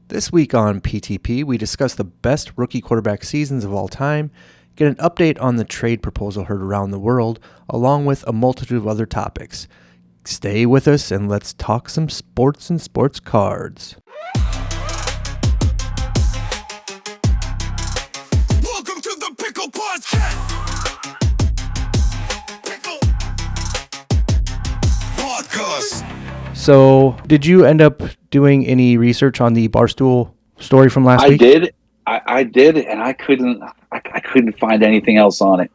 This week on PTP, we discuss the best rookie quarterback seasons of all time, get an update on the trade proposal heard around the world, along with a multitude of other topics. Stay with us and let's talk some sports and sports cards. Welcome to the Pickle Podcast. Pickle Podcast. So, did you end up doing any research on the Barstool story from last week? I did, and I couldn't find anything else on it.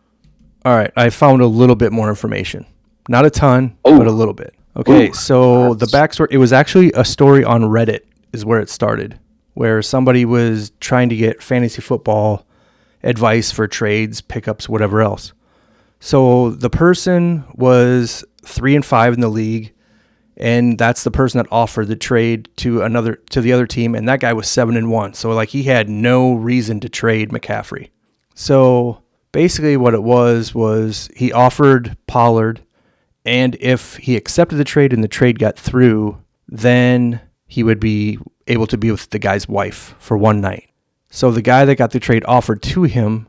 All right, I found a little bit more information. Not a ton, but a little bit. Okay, so the backstory, it was actually a story on Reddit is where it started, where somebody was trying to get fantasy football advice for trades, pickups, whatever else. So the person was 3-5 in the league, and that's the person that offered the trade to the other team, and that guy was 7-1. So like he had no reason to trade McCaffrey. So basically what it was he offered Pollard, and if he accepted the trade and the trade got through, then he would be able to be with the guy's wife for one night. So the guy that got the trade offered to him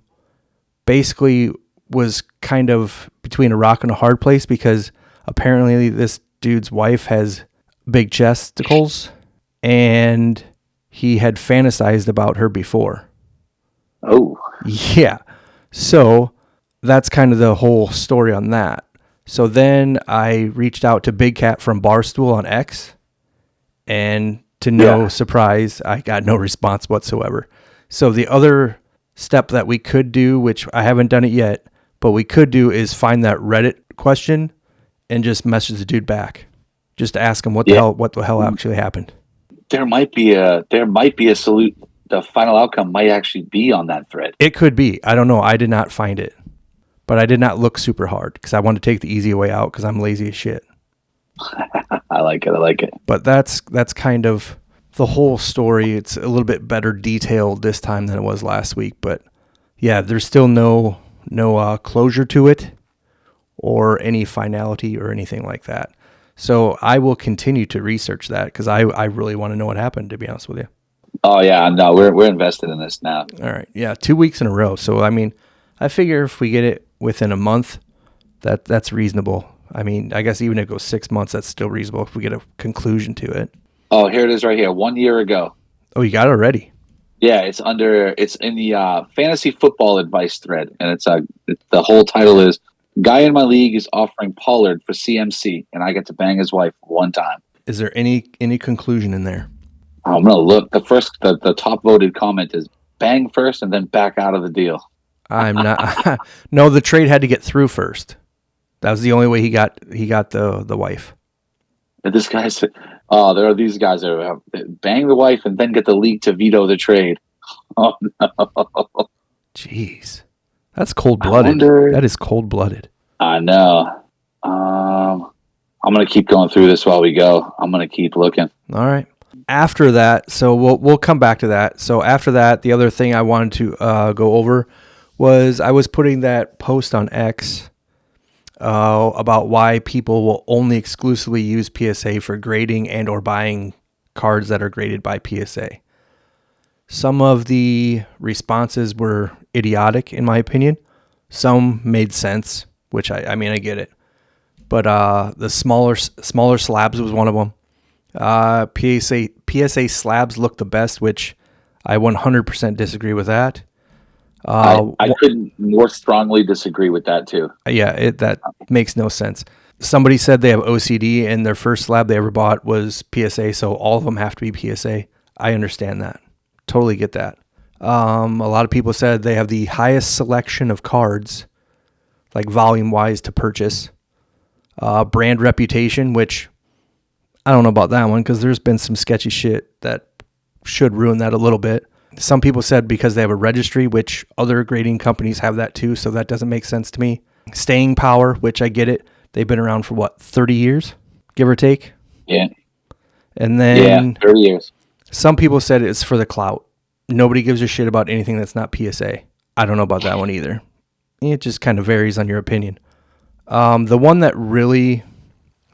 basically was kind of between a rock and a hard place, because apparently this dude's wife has big chesticles and he had fantasized about her before. Oh. Yeah. So that's kind of the whole story on that. So then I reached out to Big Cat from Barstool on X, and to no surprise, I got no response whatsoever. So the other step that we could do, which I haven't done it yet, but we could do, is find that Reddit question and just message the dude back. Just ask him what the hell actually happened. There might be a solution. The final outcome might actually be on that thread. It could be. I don't know. I did not find it. But I did not look super hard because I wanted to take the easy way out because I'm lazy as shit. I like it. But that's kind of the whole story. It's a little bit better detailed this time than it was last week. But yeah, there's still no closure to it or any finality or anything like that. So I will continue to research that because I really want to know what happened, to be honest with you. Oh yeah, no, we're invested in this now. All right, yeah, 2 weeks in a row. So I mean, I figure if we get it within a month, that's reasonable. I mean, I guess even if it goes 6 months, that's still reasonable if we get a conclusion to it. Oh, here it is right here. 1 year ago. Oh, you got it already? Yeah, it's in the fantasy football advice thread, and the whole title is "Guy in my league is offering Pollard for CMC, and I get to bang his wife one time." Is there any conclusion in there? I'm gonna look. The top voted comment is "bang first and then back out of the deal." I'm not. No, the trade had to get through first. That was the only way he got the wife. And this guy said, "Oh, there are these guys that bang the wife and then get the league to veto the trade." Oh no! Jeez, that's cold-blooded. That is cold-blooded. I know. I'm gonna keep going through this while we go. I'm gonna keep looking. All right. After that, so we'll come back to that. So after that, the other thing I wanted to go over was I was putting that post on X about why people will only exclusively use PSA for grading and or buying cards that are graded by PSA. Some of the responses were idiotic, in my opinion. Some made sense, which I mean, I get it. But the smaller slabs was one of them. PSA slabs look the best, which I 100% disagree with that. I couldn't more strongly disagree with that too. Yeah, that makes no sense. Somebody said they have OCD and their first slab they ever bought was PSA, so all of them have to be PSA. I understand that. Totally get that. A lot of people said they have the highest selection of cards, like volume-wise, to purchase. Brand reputation, which I don't know about that one because there's been some sketchy shit that should ruin that a little bit. Some people said because they have a registry, which other grading companies have that too, so that doesn't make sense to me. Staying power, which I get it. They've been around for 30 years, give or take? Yeah. And then 30 years. Some people said it's for the clout. Nobody gives a shit about anything that's not PSA. I don't know about that one either. It just kind of varies on your opinion. The one that really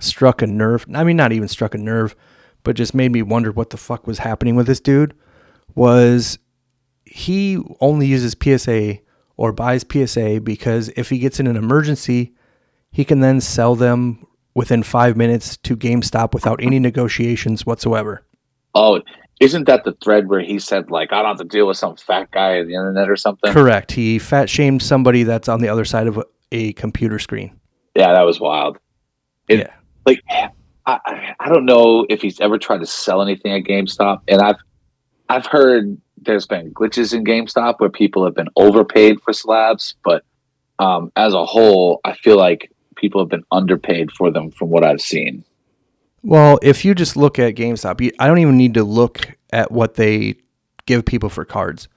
struck a nerve, I mean, not even struck a nerve, but just made me wonder what the fuck was happening with this dude, was he only uses PSA or buys PSA because if he gets in an emergency, he can then sell them within 5 minutes to GameStop without any negotiations whatsoever. Oh, isn't that the thread where he said, like, I don't have to deal with some fat guy on the internet or something? Correct. He fat shamed somebody that's on the other side of a computer screen. Yeah, that was wild. Like, I don't know if he's ever tried to sell anything at GameStop, and I've heard there's been glitches in GameStop where people have been overpaid for slabs, but as a whole, I feel like people have been underpaid for them from what I've seen. Well, if you just look at GameStop, I don't even need to look at what they give people for cards.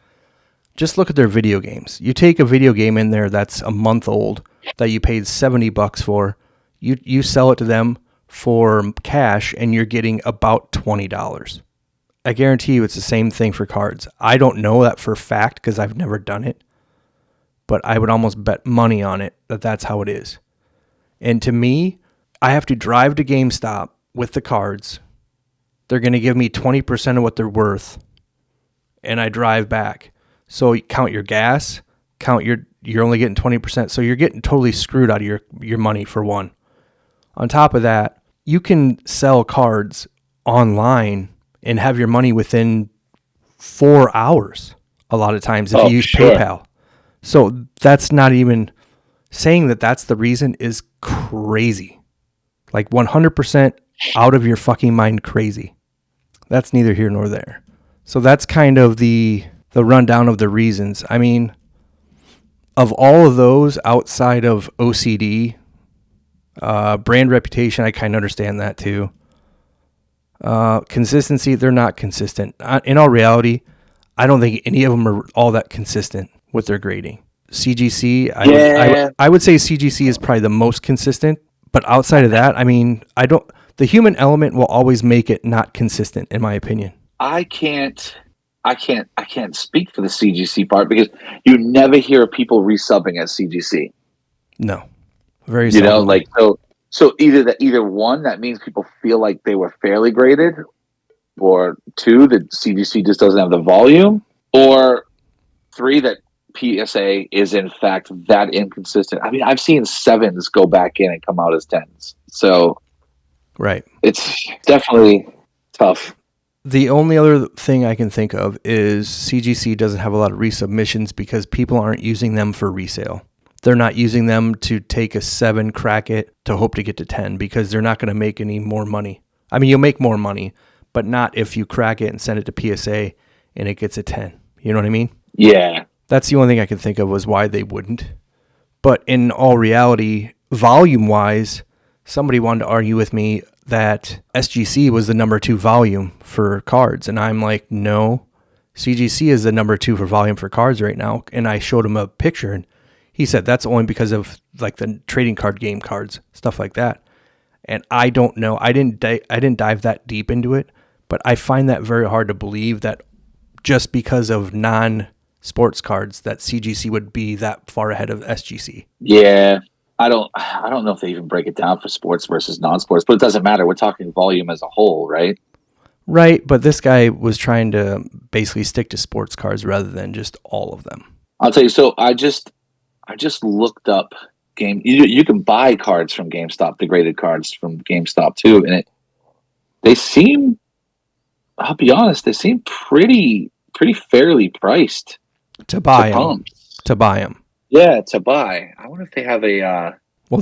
Just look at their video games. You take a video game in there that's a month old that you paid $70 for, you sell it to them for cash, and you're getting about $20. I guarantee you it's the same thing for cards. I don't know that for a fact because I've never done it, but I would almost bet money on it that that's how it is. And to me, I have to drive to GameStop with the cards. They're going to give me 20% of what they're worth, and I drive back. So you count your gas, you're only getting 20%, so you're getting totally screwed out of your money for one. On top of that, you can sell cards online and have your money within 4 hours a lot of times if you use PayPal. So that's not even saying that that's the reason is crazy. Like 100% out of your fucking mind crazy. That's neither here nor there. So that's kind of the rundown of the reasons. I mean, of all of those outside of OCD, brand reputation, I kind of understand that too. Consistency, they're not consistent. In all reality, I don't think any of them are all that consistent with their grading. CGC, I would say CGC is probably the most consistent, but outside of that, I mean, the human element will always make it not consistent, in my opinion. I can't speak for the CGC part because you never hear people resubbing at CGC. No, very seldomly. You know, like so either one, that means people feel like they were fairly graded, or two, that CGC just doesn't have the volume, or three, that PSA is in fact that inconsistent. I mean, I've seen 7s go back in and come out as 10s. So, right, it's definitely tough. The only other thing I can think of is CGC doesn't have a lot of resubmissions because people aren't using them for resale. They're not using them to take a 7, crack it, to hope to get to 10 because they're not going to make any more money. I mean, you'll make more money, but not if you crack it and send it to PSA and it gets a 10. You know what I mean? Yeah. That's the only thing I can think of was why they wouldn't. But in all reality, volume-wise, somebody wanted to argue with me that SGC was the number 2 volume for cards. And I'm like, no, CGC is the number 2 for volume for cards right now. And I showed him a picture, and he said that's only because of like the trading card game cards, stuff like that. And I don't know. I didn't dive that deep into it, but I find that very hard to believe that just because of non-sports cards that CGC would be that far ahead of SGC. Yeah. I don't know if they even break it down for sports versus non-sports, but it doesn't matter. We're talking volume as a whole, right? Right, but this guy was trying to basically stick to sports cards rather than just all of them. I'll tell you. So I just looked up game. You can buy cards from GameStop, the graded cards from GameStop too, and they seem. I'll be honest, they seem pretty fairly priced to buy them. To buy them. Yeah, to buy. I wonder if they have a. Well,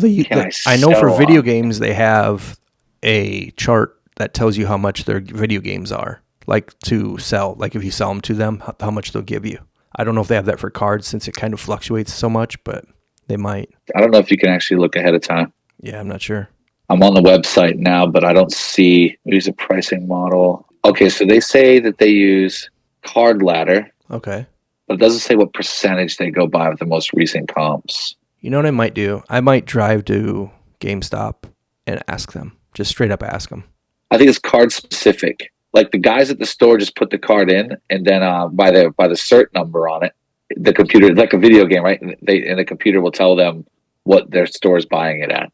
I know for video games they have a chart that tells you how much their video games are, like to sell. Like if you sell them to them, how much they'll give you. I don't know if they have that for cards since it kind of fluctuates so much, but they might. I don't know if you can actually look ahead of time. Yeah, I'm not sure. I'm on the website now, but I don't see. Use a pricing model. Okay, so they say that they use Card Ladder. Okay. But it doesn't say what percentage they go by with the most recent comps. You know what I might do? I might drive to GameStop and ask them. Just straight up ask them. I think it's card specific. Like the guys at the store just put the card in, and then by the cert number on it, the computer, like a video game, right? And the computer will tell them what their store is buying it at.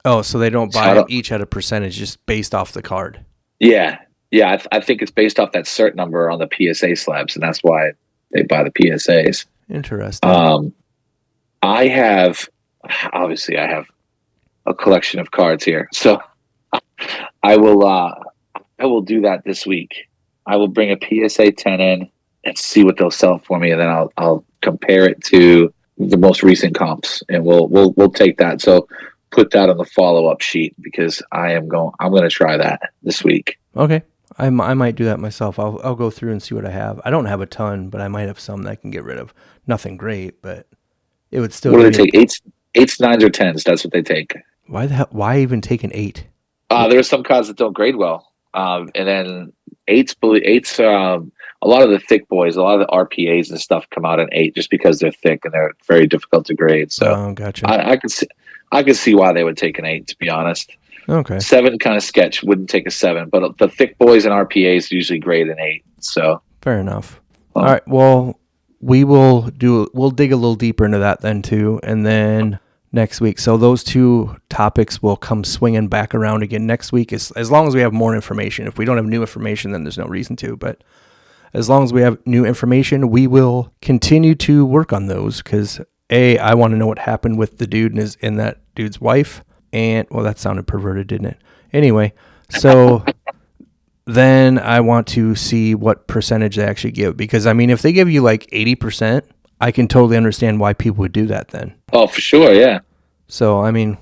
Oh, so they don't buy it each at a percentage, just based off the card. Yeah. Yeah. I think it's based off that cert number on the PSA slabs, and that's why they buy the PSAs. Interesting. I have a collection of cards here. So I will do that this week. I will bring a PSA 10 in and see what they'll sell for me, and then I'll compare it to the most recent comps, and we'll take that. So put that on the follow-up sheet, because I'm going to try that this week. Okay. I might do that myself. I'll go through and see what I have. I don't have a ton, but I might have some that I can get rid of. Nothing great, but it would still. What do they take? Eights, nines, or tens? That's what they take. Why the hell? Why even take an 8? There are some cards that don't grade well, and then eights. A lot of the thick boys, a lot of the RPAs and stuff come out in 8 just because they're thick and they're very difficult to grade. So gotcha. I can see why they would take an 8, to be honest. Okay. 7 kind of sketch, wouldn't take a 7, but the thick boys and RPAs usually grade an 8. So fair enough. All right. Well, we'll dig a little deeper into that then too, and then next week. So those two topics will come swinging back around again next week, as long as we have more information. If we don't have new information, then there's no reason to. But as long as we have new information, we will continue to work on those, because I want to know what happened with the dude and that dude's wife. And, well, that sounded perverted, didn't it? Anyway, so then I want to see what percentage they actually give. Because, I mean, if they give you like 80%, I can totally understand why people would do that then. Oh, for sure, yeah. So, I mean,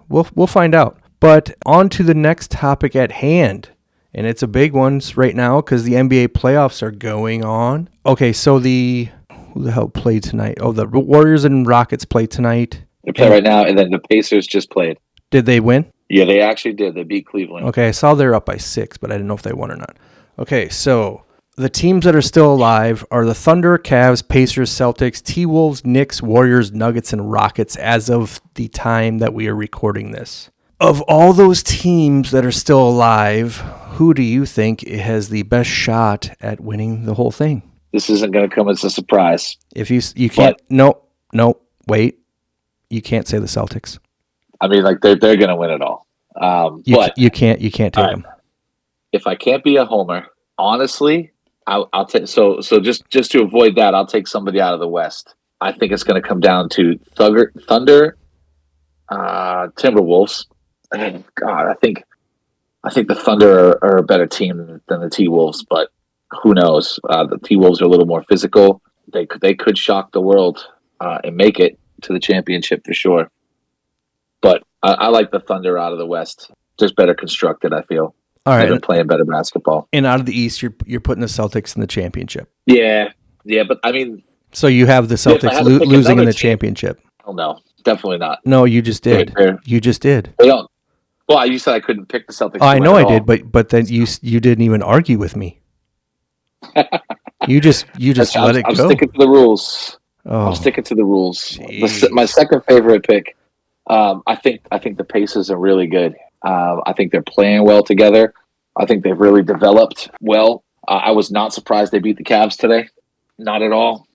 we'll find out. But on to the next topic at hand. And it's a big one right now because the NBA playoffs are going on. Okay, so who the hell played tonight? Oh, the Warriors and Rockets play tonight. They play right now, and then the Pacers just played. Did they win? Yeah, they actually did. They beat Cleveland. Okay, I saw they're up by 6, but I didn't know if they won or not. Okay, so the teams that are still alive are the Thunder, Cavs, Pacers, Celtics, T-Wolves, Knicks, Warriors, Nuggets, and Rockets as of the time that we are recording this. Of all those teams that are still alive, who do you think has the best shot at winning the whole thing? This isn't going to come as a surprise. If you can't, no, wait, you can't say the Celtics. I mean, like they're going to win it all. But you can't take them. If I can't be a homer, honestly, I'll take. So just to avoid that, I'll take somebody out of the West. I think it's going to come down to Thunder, Timberwolves. And God, I think the Thunder are a better team than the T-Wolves, but who knows? The T-Wolves are a little more physical. They could shock the world and make it to the championship for sure. But I like the Thunder out of the West. Just better constructed, I feel. All right, they've been playing better basketball. And out of the East, you're putting the Celtics in the championship. Yeah, but I mean, so you have the Celtics losing in the championship. Oh no, definitely not. No, you just did. You just did. They don't. Well, you said I couldn't pick the Celtics. Oh, I know I did, but then you didn't even argue with me. You just let it go. I'm sticking to the rules. Oh, I'm sticking to the rules. My second favorite pick. I think the Pacers are really good. I think they're playing well together. I think they've really developed well. I was not surprised they beat the Cavs today. Not at all.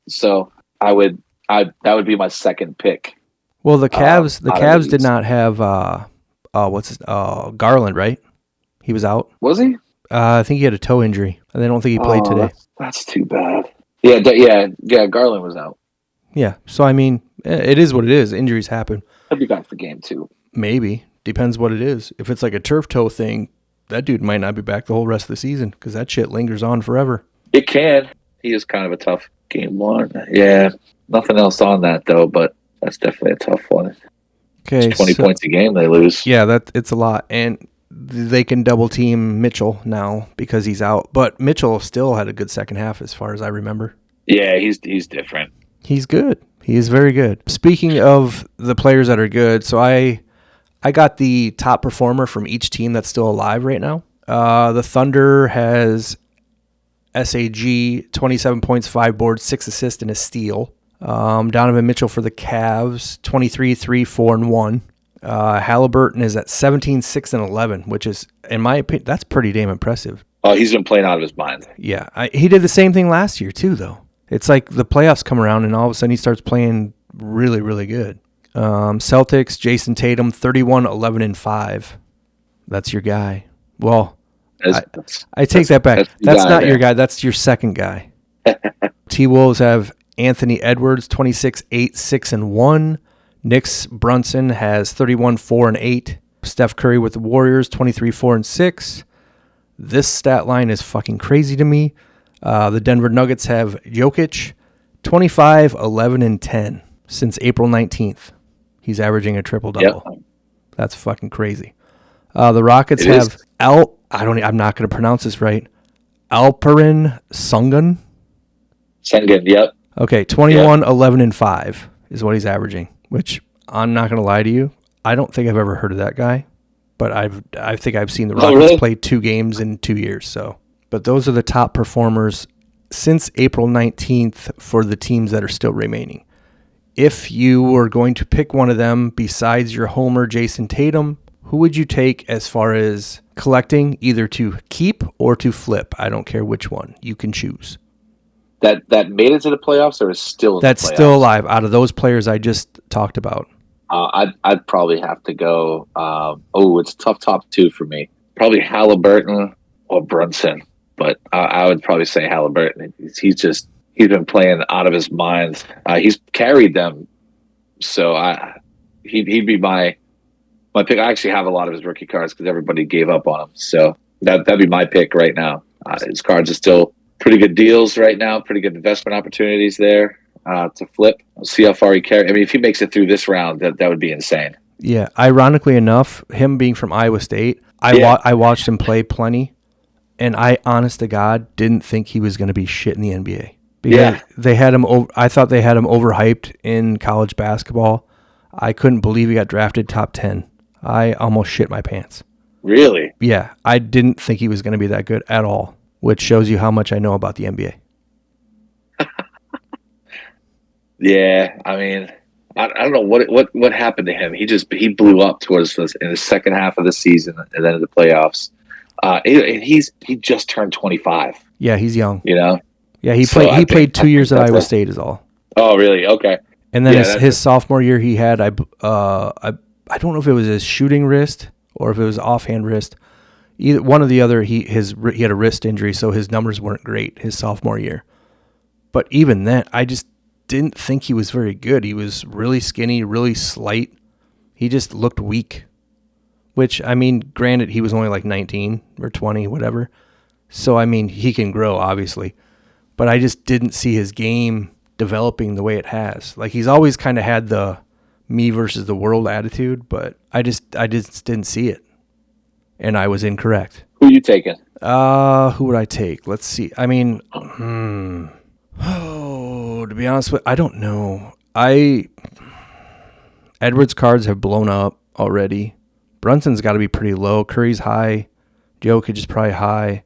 So that would be my second pick. Well, the Cavs did not have Garland, right? He was out. Was he? I think he had a toe injury. I don't think he played today. That's too bad. Yeah. Garland was out. Yeah. So I mean, it is what it is. Injuries happen. He'll be back for game 2. Maybe. Depends what it is. If it's like a turf toe thing, that dude might not be back the whole rest of the season because that shit lingers on forever. It can. He is kind of a tough game 1. Yeah. Nothing else on that though, but that's definitely a tough one. Okay. It's 20 points a game they lose. Yeah, it's a lot. And they can double team Mitchell now because he's out. But Mitchell still had a good second half as far as I remember. Yeah, he's different. He's good. He is very good. Speaking of the players that are good, so I got the top performer from each team that's still alive right now. The Thunder has SAG, 27 points, 5 boards, 6 assists, and a steal. Donovan Mitchell for the Cavs, 23, 3, 4, and 1. Halliburton is at 17, 6, and 11, which is, in my opinion, that's pretty damn impressive. Oh, he's been playing out of his mind. Yeah, he did the same thing last year too, though. It's like the playoffs come around and all of a sudden he starts playing really, really good. Celtics, Jason Tatum, 31, 11, and 5. That's your guy. Well, That's- I take that back. That's guy not there. your guy. That's your second guy. T-Wolves have Anthony Edwards, 26, 8, 6, and 1. Knicks Brunson has 31, 4, and 8. Steph Curry with the Warriors, 23, 4, and 6. This stat line is fucking crazy to me. The Denver Nuggets have Jokic, 25, 11, and 10 since April 19th. He's averaging a triple-double. Yep. That's fucking crazy. The Rockets It have is. I'm not going to pronounce this right. Alperen Sengun. Sengun, yep. Okay, 21, 11, and 5 is what he's averaging, which I'm not going to lie to you. I don't think I've ever heard of that guy, but I think I've seen the Rockets really? play 2 games in 2 years. So, but those are the top performers since April 19th for the teams that are still remaining. If you were going to pick one of them besides your homer Jason Tatum, who would you take as far as collecting, either to keep or to flip? I don't care which one. You can choose. That made it to the playoffs or is still in That's the playoffs? still alive out of those players I just talked about. I'd probably have to go. It's a tough top 2 for me. Probably Halliburton or Brunson, but I would probably say Halliburton. He's been playing out of his mind. He's carried them, so he'd be my pick. I actually have a lot of his rookie cards because everybody gave up on him. So that'd be my pick right now. His cards are still pretty good deals right now. Pretty good investment opportunities there to flip. We'll see how far he carries. I mean, if he makes it through this round, that would be insane. Yeah, ironically enough, him being from Iowa State, I watched him play plenty, and I, honest to God, didn't think he was going to be shit in the NBA. Because they had him. I thought they had him overhyped in college basketball. I couldn't believe he got drafted top 10. I almost shit my pants. Really? Yeah, I didn't think he was going to be that good at all, which shows you how much I know about the NBA. Yeah, I mean, I don't know what happened to him. He blew up towards this in the second half of the season and then in the playoffs. He just turned 25. Yeah, he's young. You know. Yeah, he played 2 years at Iowa State is all. Oh, really? Okay. And then his sophomore year, he had I don't know if it was his shooting wrist or if it was offhand wrist. Either one or the other. He had a wrist injury, so his numbers weren't great his sophomore year. But even then, I just didn't think he was very good. He was really skinny, really slight. He just looked weak. Which, I mean, granted, he was only like 19 or 20, whatever. So, I mean, he can grow, obviously. But I just didn't see his game developing the way it has. Like, he's always kind of had the me versus the world attitude, but I just didn't see it. And I was incorrect. Who are you taking? Who would I take? Let's see. I mean, to be honest with, I don't know. Edwards' cards have blown up already. Brunson's got to be pretty low. Curry's high. Jokic is probably high.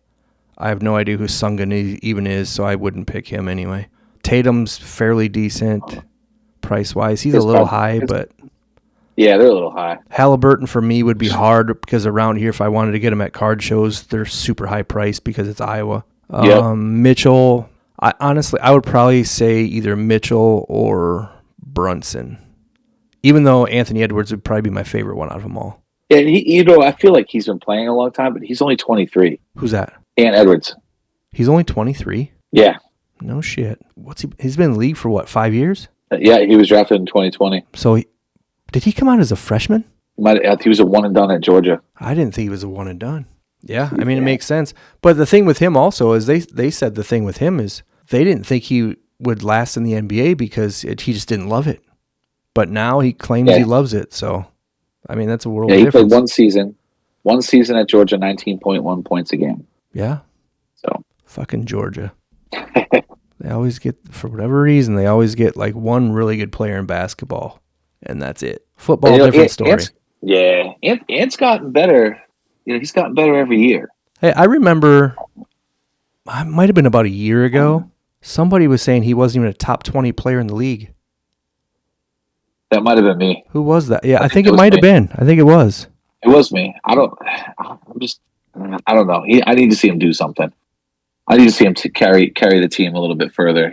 I have no idea who Sengun even is, so I wouldn't pick him anyway. Tatum's fairly decent price-wise. He's a little high, but... Yeah, they're a little high. Halliburton for me would be hard because around here, if I wanted to get him at card shows, they're super high priced because it's Iowa. Mitchell, I would probably say either Mitchell or Brunson, even though Anthony Edwards would probably be my favorite one out of them all. Yeah, I feel like he's been playing a long time, but he's only 23. Who's that? Ant Edwards. He's only 23? Yeah. No shit. He's been in the league for what, 5 years? Yeah, he was drafted in 2020. So did he come out as a freshman? He was a one and done at Georgia. I didn't think he was a one and done. Yeah, I mean, it makes sense. But the thing with him also is they said the thing with him is they didn't think he would last in the NBA because he just didn't love it. But now he claims he loves it. So, I mean, that's a world difference. He played one season at Georgia, 19.1 points a game. Yeah. So fucking Georgia. They always get, for whatever reason, they always get like one really good player in basketball, and that's it. Football, different story. Ant's gotten better. He's gotten better every year. Hey, I remember, it might have been about a year ago, somebody was saying he wasn't even a top 20 player in the league. That might have been me. Who was that? Yeah, I think it might have been. I think it was. It was me. I don't know. I need to see him do something. I need to see him to carry the team a little bit further.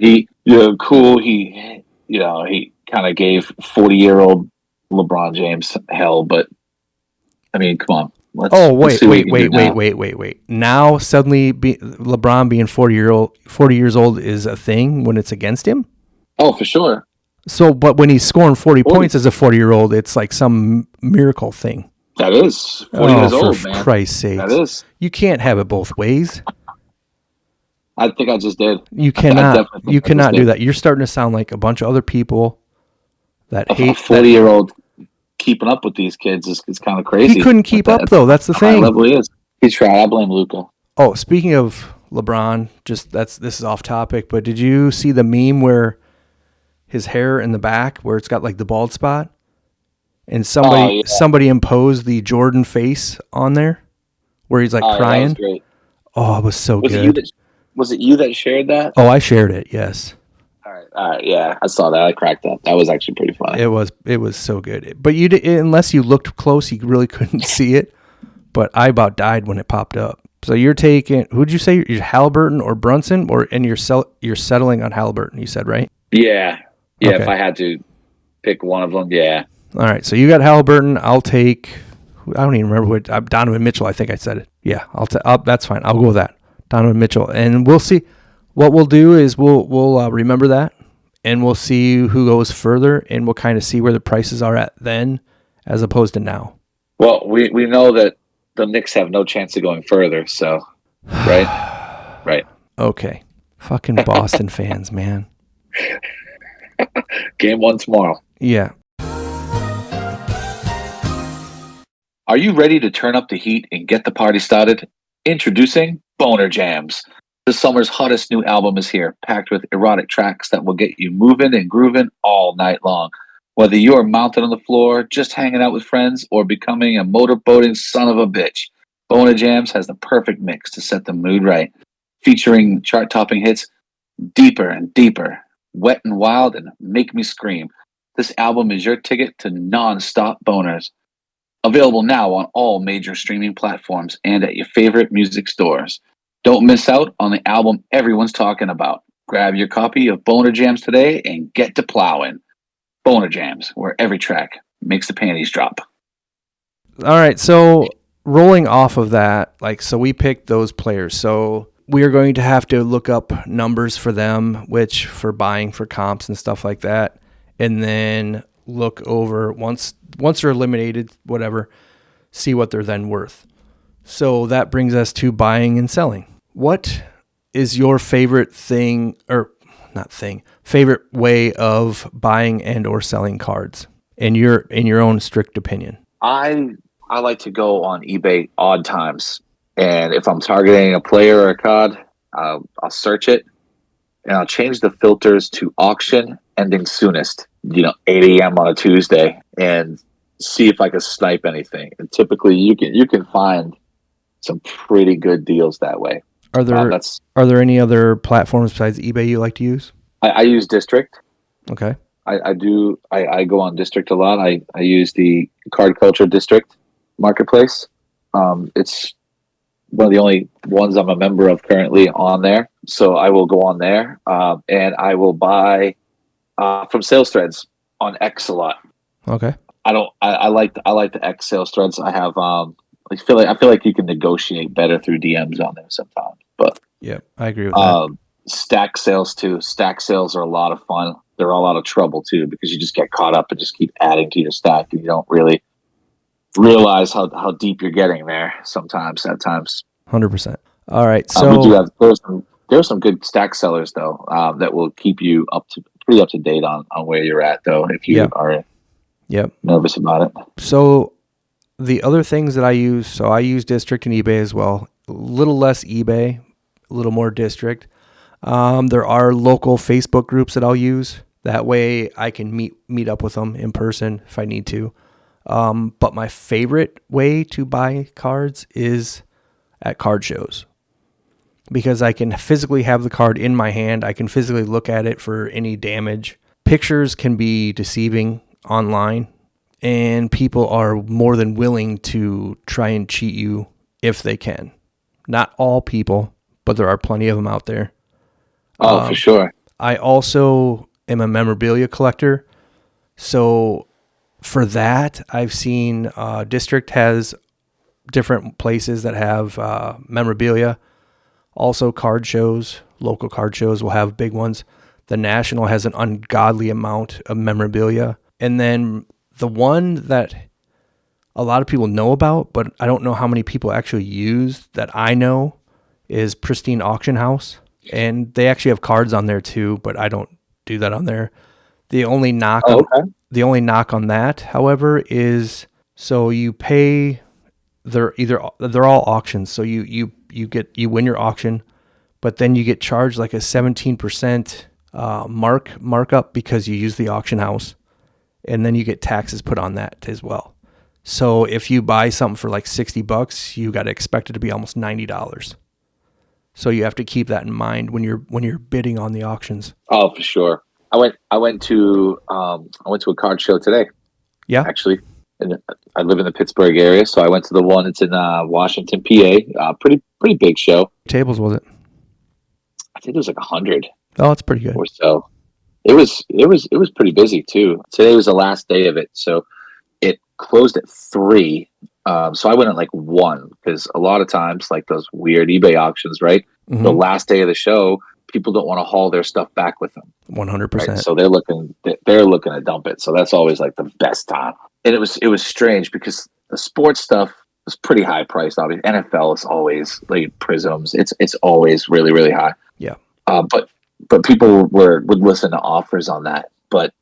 Cool. He kind of gave 40-year-old LeBron James hell, but I mean, come on. Let's see what we can do now. wait. Now suddenly LeBron being 40 years old is a thing when it's against him? Oh, for sure. So, but when he's scoring 40 points as a 40-year-old, it's like some miracle thing. That is 40 years old, man. For Christ's sake. That is. You can't have it both ways. I think I just did. You cannot. You cannot do that. You're starting to sound like a bunch of other people that hate. A 40-year-old keeping up with these kids is kind of crazy. He couldn't keep up, though. That's the thing. High level he is. He's tried. I blame Luka. Oh, speaking of LeBron, this is off topic, but did you see the meme where his hair in the back, where it's got like the bald spot, and somebody imposed the Jordan face on there, where he's like crying? That was great. Oh, it was so good. Was it you that shared that? Oh, I shared it. Yes. All right. Yeah, I saw that. I cracked up. That was actually pretty funny. It was so good. But unless you looked close, you really couldn't see it. But I about died when it popped up. So you're taking, who'd you say, you're Halliburton or Brunson, and you're settling on Halliburton? You said, right? Yeah. Okay. If I had to pick one of them, yeah. All right. So you got Halliburton. I'll take. I don't even remember what Donovan Mitchell. I think I said it. Yeah. That's fine. I'll go with that. Donovan Mitchell, and we'll see. What we'll do is we'll remember that, and we'll see who goes further, and we'll kind of see where the prices are at then, as opposed to now. Well, we know that the Knicks have no chance of going further, so right. Okay, fucking Boston fans, man. Game 1 tomorrow. Yeah. Are you ready to turn up the heat and get the party started? Introducing Boner Jams. This summer's hottest new album is here, packed with erotic tracks that will get you moving and grooving all night long. Whether you're mounted on the floor, just hanging out with friends, or becoming a motorboating son of a bitch, Boner Jams has the perfect mix to set the mood right. Featuring chart-topping hits, Deeper and Deeper, Wet and Wild, and Make Me Scream. This album is your ticket to non-stop boners. Available now on all major streaming platforms and at your favorite music stores. Don't miss out on the album everyone's talking about. Grab your copy of Boner Jams today and get to plowing. Boner Jams, where every track makes the panties drop. All right, so rolling off of that, so we picked those players. So we are going to have to look up numbers for them, which for buying for comps and stuff like that, and then look over once they're eliminated, whatever, see what they're then worth. So that brings us to buying and selling. What is your favorite favorite way of buying and or selling cards in your own strict opinion? I like to go on eBay odd times, and if I'm targeting a player or a card, I'll search it and I'll change the filters to auction ending soonest, 8 a.m. on a Tuesday, and see if I can snipe anything. And typically you can find some pretty good deals that way. Are there any other platforms besides eBay you like to use? I use District. Okay. I do. I go on District a lot. I use the Card Culture District marketplace. It's one of the only ones I'm a member of currently on there. So I will go on there and I will buy from sales threads on X a lot. Okay. I like the X sales threads. I have I feel like you can negotiate better through DMs on there sometimes. But yeah, I agree with that. Stack sales too. Stack sales are a lot of fun. They're a lot of trouble too, because you just get caught up and just keep adding to your stack, and you don't really realize how deep you're getting there sometimes at times. 100%. All right. So we do have there's some good stack sellers though that will keep you pretty up to date on where you're at though, if you are nervous about it. So the other things that I use District and eBay as well. A little less eBay, a little more District. There are local Facebook groups that I'll use. That way I can meet up with them in person if I need to. But my favorite way to buy cards is at card shows, because I can physically have the card in my hand. I can physically look at it for any damage. Pictures can be deceiving online, and people are more than willing to try and cheat you if they can. Not all people, but there are plenty of them out there. Oh, for sure. I also am a memorabilia collector. So for that, I've seen District has different places that have memorabilia. Also, card shows, local card shows will have big ones. The National has an ungodly amount of memorabilia. And then the one that a lot of people know about, but I don't know how many people actually use that I know, is Pristine Auction House. And they actually have cards on there too, but I don't do that on there. The only knock on that, however, is so you pay. They're all auctions, so you win your auction, but then you get charged like a 17% markup because you use the auction house, and then you get taxes put on that as well. So if you buy something for like $60, you got to expect it to be almost $90. So you have to keep that in mind when you're bidding on the auctions. Oh, for sure. I went to a card show today. Yeah, actually, and I live in the Pittsburgh area, so I went to the one. It's in Washington, PA. Pretty big show. what tables was it? I think it was like 100. Oh, it's pretty good. Or so. It was pretty busy too. Today was the last day of it, so it closed at 3. So I went at like 1 because a lot of times, like those weird eBay auctions, right? Mm-hmm. The last day of the show, people don't want to haul their stuff back with them. 100%. Right? So they're looking to dump it. So that's always like the best time. And it was strange because the sports stuff was pretty high priced. Obviously, NFL is always like Prisms. It's always really, really high. Yeah. But people would listen to offers on that. But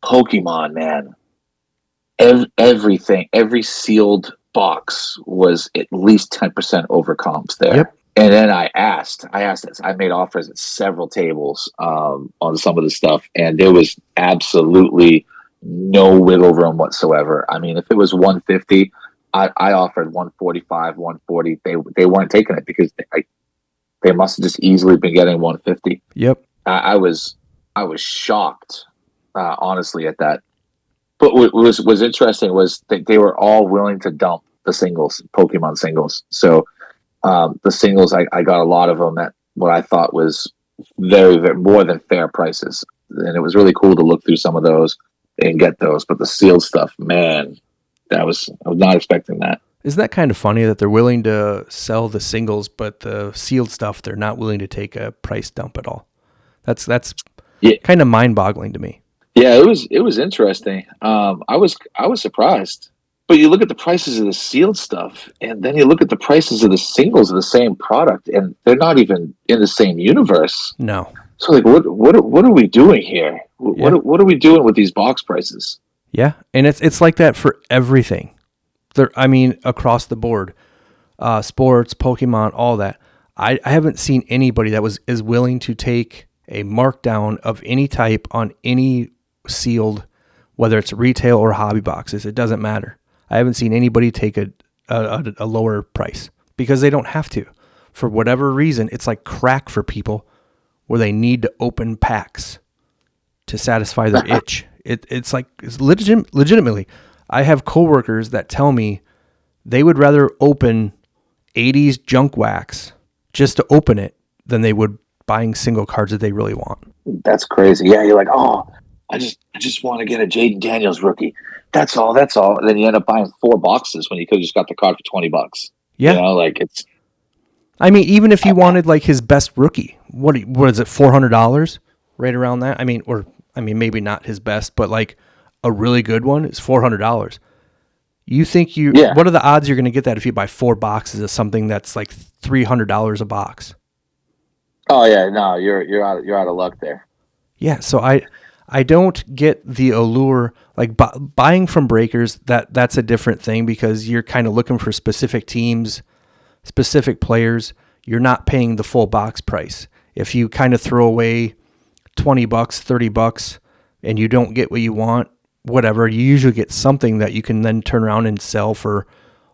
Pokemon, man, everything, every sealed box was at least 10% over comps there. Yep. And then I made offers at several tables on some of the stuff, and there was absolutely no wiggle room whatsoever. I mean, if it was 150, I offered 145, 140. They weren't taking it because they must have just easily been getting 150. Yep. I was shocked, honestly, at that. But what was interesting was that they were all willing to dump the singles, Pokemon singles. So the singles, I got a lot of them at what I thought was very, very more than fair prices, and it was really cool to look through some of those and get those. But the sealed stuff, man, I was not expecting that. Isn't that kind of funny that they're willing to sell the singles, but the sealed stuff they're not willing to take a price dump at all? That's kind of mind-boggling to me. Yeah, it was interesting. I was surprised. But you look at the prices of the sealed stuff, and then you look at the prices of the singles of the same product, and they're not even in the same universe. No. So like, what are we doing here? What are we doing with these box prices? Yeah, and it's like that for everything. Across the board, sports, Pokemon, all that. I haven't seen anybody that is willing to take a markdown of any type on any sealed, whether it's retail or hobby boxes. It doesn't matter. I haven't seen anybody take a lower price because they don't have to. For whatever reason, it's like crack for people where they need to open packs to satisfy their itch. It's legitimately. I have coworkers that tell me they would rather open 80s junk wax just to open it than they would buying single cards that they really want. That's crazy. Yeah, you're like, oh, I just want to get a Jaden Daniels rookie. That's all. And then you end up buying 4 boxes when you could have just got the card for $20. Yeah. You know, like it's. I mean, even if you wanted like his best rookie, what is it, $400? Right around that? Maybe not his best, but like a really good one is $400. You think what are the odds you're going to get that if you buy 4 boxes of something that's like $300 a box? Oh yeah, no, you're out of luck there. Yeah, so I don't get the allure, like buying from breakers. That's a different thing because you're kind of looking for specific teams, specific players. You're not paying the full box price. If you kind of throw away $20, $30, and you don't get what you want, whatever, you usually get something that you can then turn around and sell for,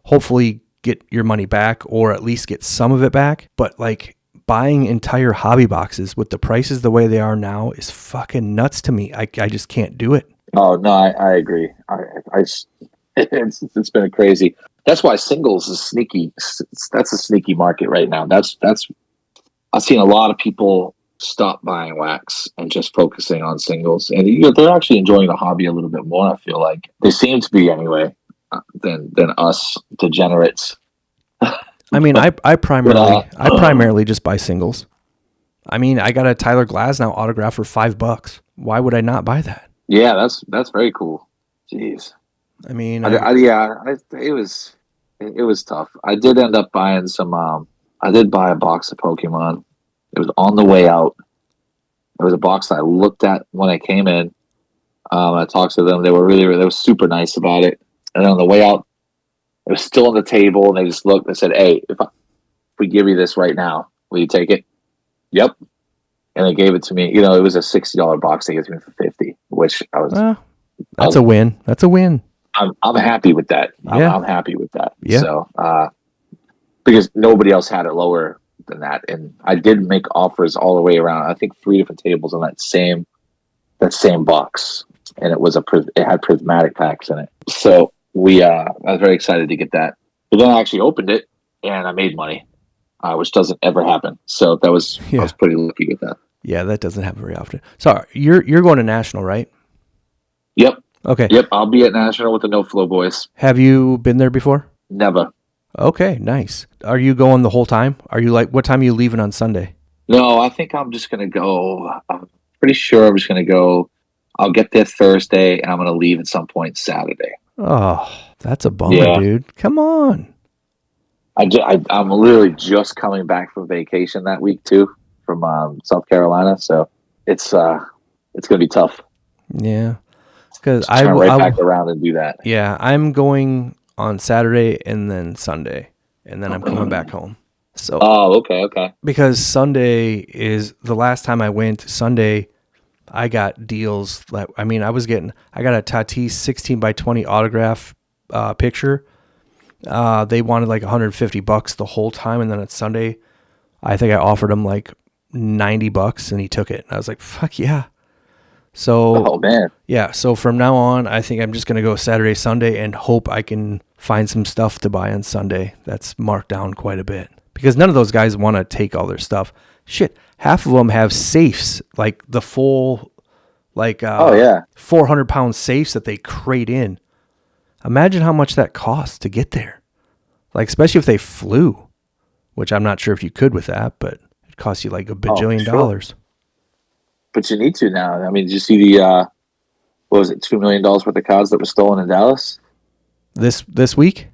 hopefully get your money back or at least get some of it back. But like buying entire hobby boxes with the prices the way they are now is fucking nuts to me. I just can't do it. Oh no, I agree. It's been crazy. That's why singles is sneaky. That's a sneaky market right now. That's I've seen a lot of people stop buying wax and just focusing on singles, and they're actually enjoying the hobby a little bit more. I feel like they seem to be anyway. than us degenerates. I mean, I primarily just buy singles. I mean, I got a Tyler Glasnow autograph for $5. Why would I not buy that? Yeah, that's very cool. Jeez. I mean, it was tough. I did end up buying some. I did buy a box of Pokemon. It was on the way out. It was a box that I looked at when I came in. I talked to them. They were super nice about it. And then on the way out, it was still on the table, and they just looked and said, "Hey, if we give you this right now, will you take it?" Yep. And they gave it to me. You know, it was a $60 box. They gave it to me for $50, which I was. That's a win. That's a win. I'm happy with that. Yeah. I'm happy with that. Yeah. So, because nobody else had it lower than that, and I did make offers all the way around. I think 3 different tables on that same box, and it had prismatic packs in it. So I was very excited to get that. But then I actually opened it, and I made money, which doesn't ever happen. So I was pretty lucky with that. Yeah, that doesn't happen very often. So you're going to National, right? Yep. Okay. Yep, I'll be at National with the No Flow Boys. Have you been there before? Never. Okay, nice. Are you going the whole time? Are you what time are you leaving on Sunday? No, I think I'm just going to go. I'm pretty sure I'm just going to go. I'll get there Thursday, and I'm going to leave at some point Saturday. Oh, that's a bummer, dude. Come on. I'm literally just coming back from vacation that week, too, from South Carolina. So it's going to be tough. Yeah. Because I will back around and do that. Yeah, I'm going on Saturday and then Sunday, and then I'm coming back home. So. Oh, okay. Because Sunday is the last time I went. Sunday, I got deals. I got a Tatis 16x20 autograph picture. They wanted like $150 the whole time, and then at Sunday, I think I offered him like $90, and he took it. And I was like, "Fuck yeah!" So, oh man, yeah. So from now on, I think I'm just gonna go Saturday, Sunday, and hope I can find some stuff to buy on Sunday that's marked down quite a bit, because none of those guys want to take all their stuff. Shit, half of them have safes, like the full, 400-pound safes that they crate in. Imagine how much that costs to get there, like especially if they flew, which I'm not sure if you could with that, but it costs you like $1 bajillion dollars. But you need to now. I mean, did you see the what was it, $2 million worth of cards that were stolen in Dallas this week?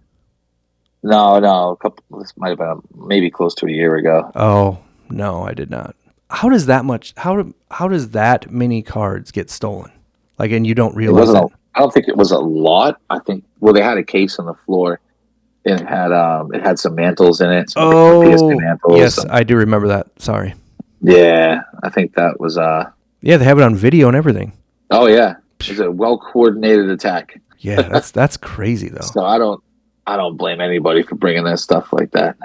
No, this might have been maybe close to a year ago. Oh no, I did not. How does that much? How does that many cards get stolen? Like, and you don't realize it? I don't think it was a lot. I think they had a case on the floor, and it had some mantles in it. PSA mantles. Yes, I do remember that. Sorry. Yeah, I think that was Yeah, they have it on video and everything. Oh yeah, it's a well coordinated attack. Yeah, that's crazy though. So I don't blame anybody for bringing that stuff like that.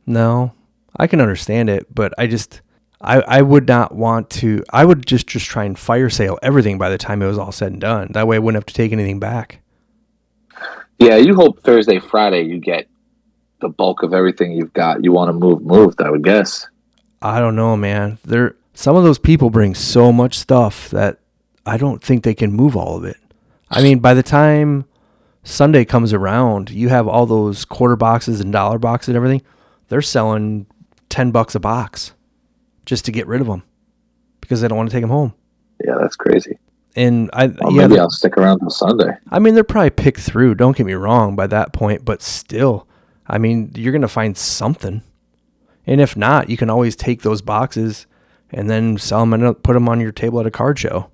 No, I can understand it, but I would not want to. I would just try and fire sale everything by the time it was all said and done. That way I wouldn't have to take anything back. Yeah, you hope Thursday, Friday you get the bulk of everything you've got. You want to moved, I would guess. I don't know, man. Some of those people bring so much stuff that I don't think they can move all of it. I mean, by the time Sunday comes around, you have all those quarter boxes and dollar boxes and everything. They're selling $10 a box just to get rid of them because they don't want to take them home. Yeah, that's crazy. And maybe I'll stick around till Sunday. I mean, they're probably picked through. Don't get me wrong by that point, but still, I mean, you're going to find something. And if not, you can always take those boxes and then sell them and put them on your table at a card show.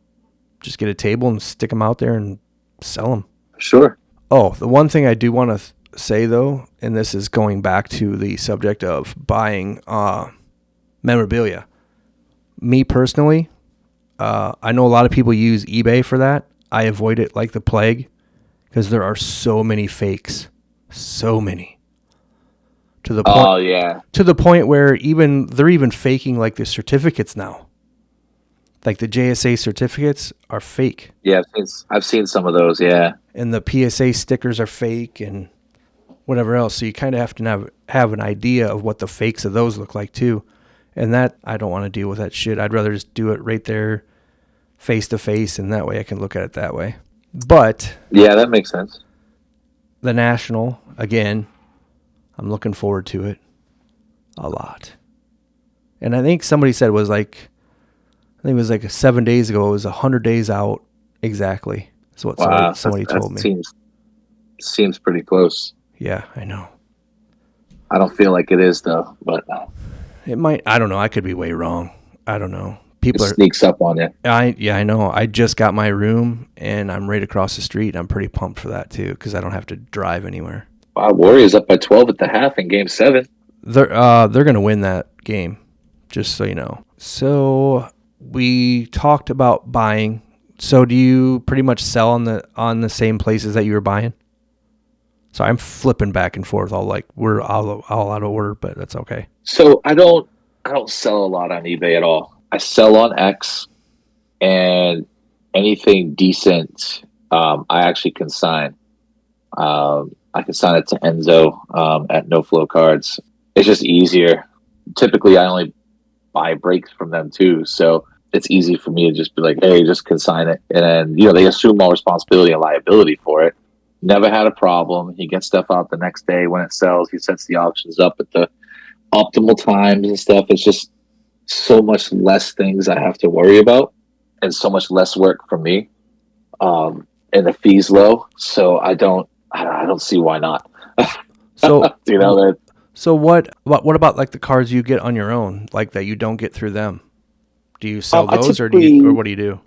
Just get a table and stick them out there and sell them. Sure. Oh, the one thing I do want to say, though, and this is going back to the subject of buying memorabilia. Me personally, I know a lot of people use eBay for that. I avoid it like the plague because there are so many fakes. So many. To the point, to the point where they're even faking like the certificates now. Like the JSA certificates are fake. Yeah, I've seen some of those. Yeah, and the PSA stickers are fake and whatever else. So you kind of have to have an idea of what the fakes of those look like too. And that I don't want to deal with that shit. I'd rather just do it right there, face to face, and that way I can look at it that way. But yeah, that makes sense. the National again. I'm looking forward to it a lot. And I think somebody said it was like, I think it was like 7 days ago. It was 100 days out exactly. That's what somebody told me. Seems pretty close. Yeah, I know. I don't feel like it is though, but it might. I don't know. I could be way wrong. I don't know. It sneaks up on you. I know. I just got my room and I'm right across the street. I'm pretty pumped for that too because I don't have to drive anywhere. Wow, Warriors up by 12 at the half in Game 7. They're gonna win that game, just so you know. So we talked about buying. So do you pretty much sell on the same places that you were buying? So I'm flipping back and forth. We're all out of order, but that's okay. So I don't sell a lot on eBay at all. I sell on X, and anything decent, I actually consign. I can sign it to Enzo at No Flow Cards. It's just easier. Typically, I only buy breaks from them too, so it's easy for me to just be like, "Hey, just consign it," and they assume all responsibility and liability for it. Never had a problem. He gets stuff out the next day when it sells. He sets the auctions up at the optimal times and stuff. It's just so much less things I have to worry about, and so much less work for me. And the fee's low, so I don't see why not. So that. So what about like the cards you get on your own, like that you don't get through them? Do you sell those, or what do you do?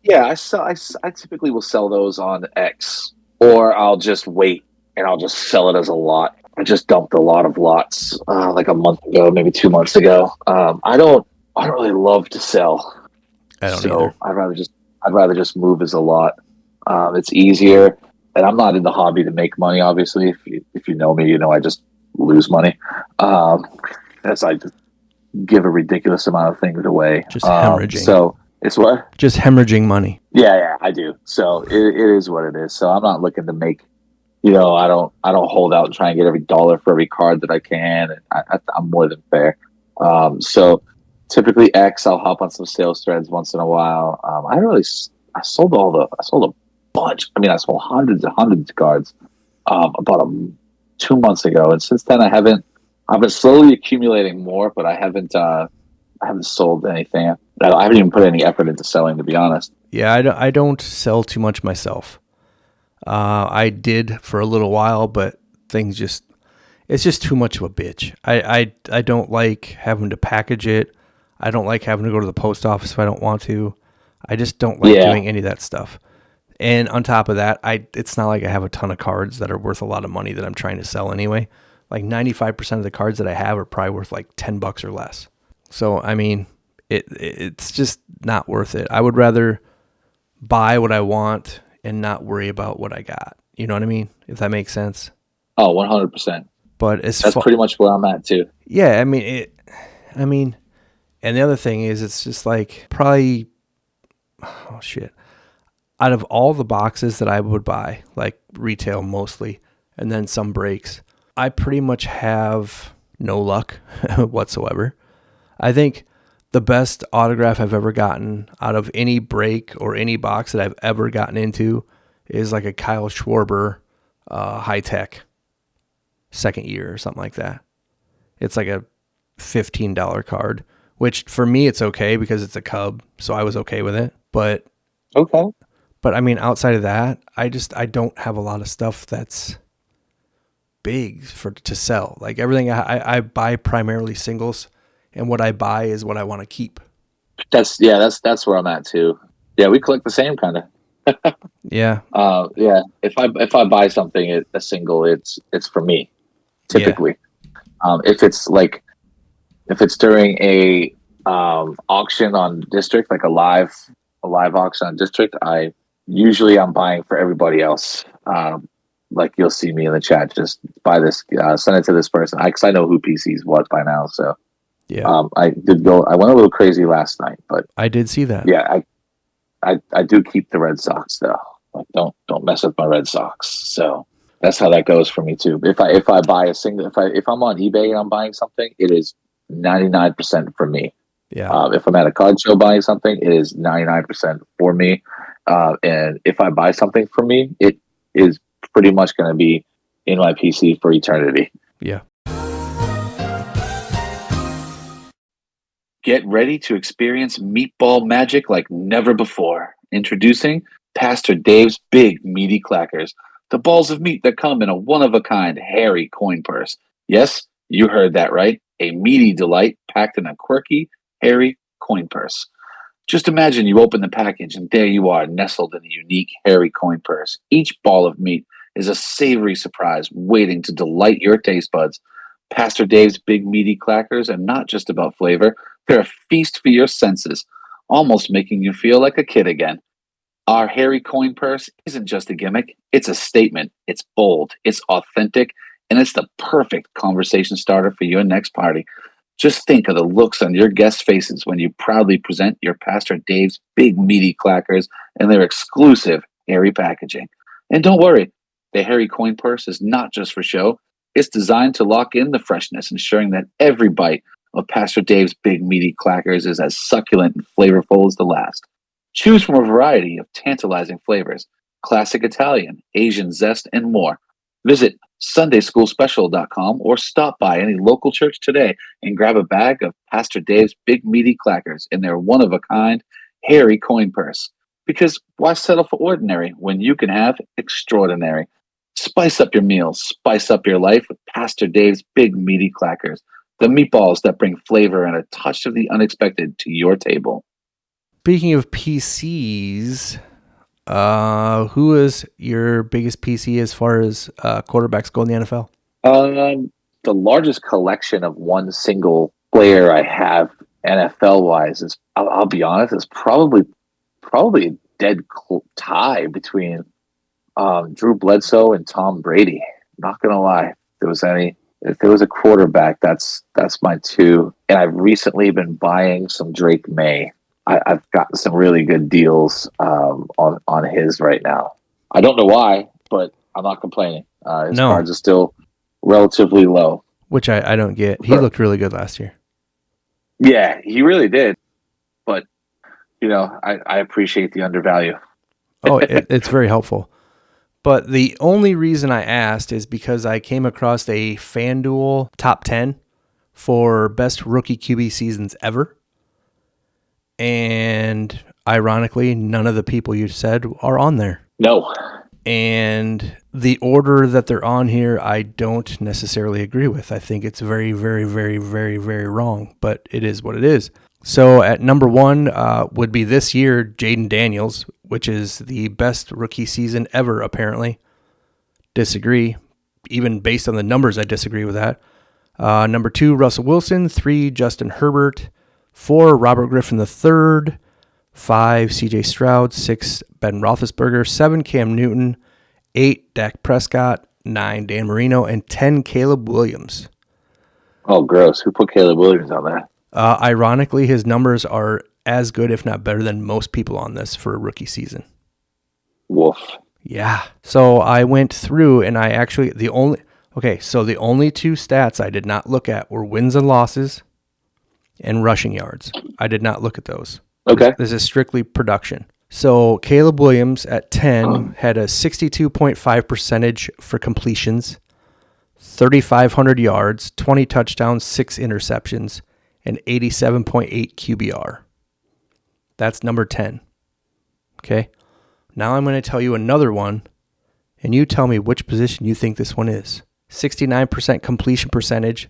Yeah, I typically will sell those on X, or I'll just wait and I'll just sell it as a lot. I just dumped a lot of lots like a month ago, maybe 2 months ago. I don't really love to sell. I don't either. I'd rather just move as a lot. It's easier, and I'm not in the hobby to make money. Obviously, if you know me, I just lose money. As I just give a ridiculous amount of things away. Just hemorrhaging. So it's what? Just hemorrhaging money. Yeah, I do. So it is what it is. So I'm not looking to make. I don't hold out and try and get every dollar for every card that I can. And I'm more than fair. So typically X, I'll hop on some sales threads once in a while. I sold a bunch. I mean, I sold hundreds of cards about 2 months ago, and since then I've been slowly accumulating more, but I haven't sold anything. I haven't even put any effort into selling, to be honest. Yeah, I don't sell too much myself. I did for a little while, but it's just too much of a bitch. I don't like having to package it. I don't like having to go to the post office if I don't want to. I just don't like doing any of that stuff. And on top of that, it's not like I have a ton of cards that are worth a lot of money that I'm trying to sell anyway. Like 95% of the cards that I have are probably worth like $10 or less. So, I mean, it's just not worth it. I would rather buy what I want and not worry about what I got. You know what I mean? If that makes sense. Oh, 100%. But that's pretty much where I'm at too. Yeah, I mean, and the other thing is, it's just like probably, oh shit. Out of all the boxes that I would buy, like retail mostly, and then some breaks, I pretty much have no luck whatsoever. I think the best autograph I've ever gotten out of any break or any box that I've ever gotten into is like a Kyle Schwarber high tech second year or something like that. It's like a $15 card, which for me it's okay because it's a Cub, so I was okay with it. But okay. But I mean, outside of that, I don't have a lot of stuff that's big to sell. Like everything I buy primarily singles, and what I buy is what I want to keep. That's where I'm at too. Yeah, we collect the same kind of. Yeah. Yeah. If I buy something a single, it's for me. Typically, if it's during a auction on District, like a live auction on District, I'm buying for everybody else. Like you'll see me in the chat, just buy this, send it to this person. Because I know who PC's what by now. So yeah, I went a little crazy last night, but I did see that. Yeah, I do keep the Red Sox though. Like don't mess with my Red Sox. So that's how that goes for me too. If I buy a single, if I'm on eBay and I'm buying something, it is 99% for me. Yeah. If I'm at a card show buying something, it is 99% for me. And if I buy something for me, it is pretty much going to be in my PC for eternity. Yeah. Get ready to experience meatball magic like never before. Introducing Pastor Dave's Big Meaty Clackers, the balls of meat that come in a one-of-a-kind hairy coin purse. Yes, you heard that right. A meaty delight packed in a quirky, hairy coin purse. Just imagine you open the package and there you are, nestled in a unique, hairy coin purse. Each ball of meat is a savory surprise waiting to delight your taste buds. Pastor Dave's Big Meaty Clackers are not just about flavor, they're a feast for your senses, almost making you feel like a kid again. Our hairy coin purse isn't just a gimmick, it's a statement. It's bold, it's authentic, and it's the perfect conversation starter for your next party. Just think of the looks on your guests' faces when you proudly present your Pastor Dave's Big Meaty Clackers and their exclusive hairy packaging. And don't worry, the hairy coin purse is not just for show. It's designed to lock in the freshness, ensuring that every bite of Pastor Dave's Big Meaty Clackers is as succulent and flavorful as the last. Choose from a variety of tantalizing flavors, classic Italian, Asian zest, and more. Visit SundaySchoolSpecial.com or stop by any local church today and grab a bag of Pastor Dave's Big Meaty Clackers in their one-of-a-kind, hairy coin purse. Because why settle for ordinary when you can have extraordinary? Spice up your meals, spice up your life with Pastor Dave's Big Meaty Clackers, the meatballs that bring flavor and a touch of the unexpected to your table. Speaking of PCs, who is your biggest PC as far as quarterbacks go in the NFL? The largest collection of one single player I have NFL-wise is, I'll be honest, is probably a dead tie between Drew Bledsoe and Tom Brady. Not gonna lie, if there was a quarterback, that's my two. And I've recently been buying some Drake May. I've gotten some really good deals on his right now. I don't know why, but I'm not complaining. His cards are still relatively low, which I don't get. He looked really good last year. Yeah, he really did. But I appreciate the undervalue. Oh, it's very helpful. But the only reason I asked is because I came across a FanDuel top 10 for best rookie QB seasons ever. And ironically, none of the people you said are on there. No. And the order that they're on here, I don't necessarily agree with. I think it's very, very, very, very, very wrong, but it is what it is. So at number one would be this year, Jaden Daniels, which is the best rookie season ever, apparently. Disagree. Even based on the numbers, I disagree with that. Number two, Russell Wilson. 3, Justin Herbert. 4, Robert Griffin III. 5, CJ Stroud. 6, Ben Roethlisberger. 7, Cam Newton. 8, Dak Prescott. 9, Dan Marino. And 10, Caleb Williams. Oh, gross. Who put Caleb Williams on there? Ironically, his numbers are as good, if not better, than most people on this for a rookie season. Woof. Yeah. So I went through and the only two stats I did not look at were wins and losses and rushing yards. I did not look at those. Okay. This is strictly production. So Caleb Williams at 10 had a 62.5 percentage for completions, 3,500 yards, 20 touchdowns, 6 interceptions, and 87.8 QBR. That's number 10. Okay. Now I'm going to tell you another one, and you tell me which position you think this one is. 69% completion percentage,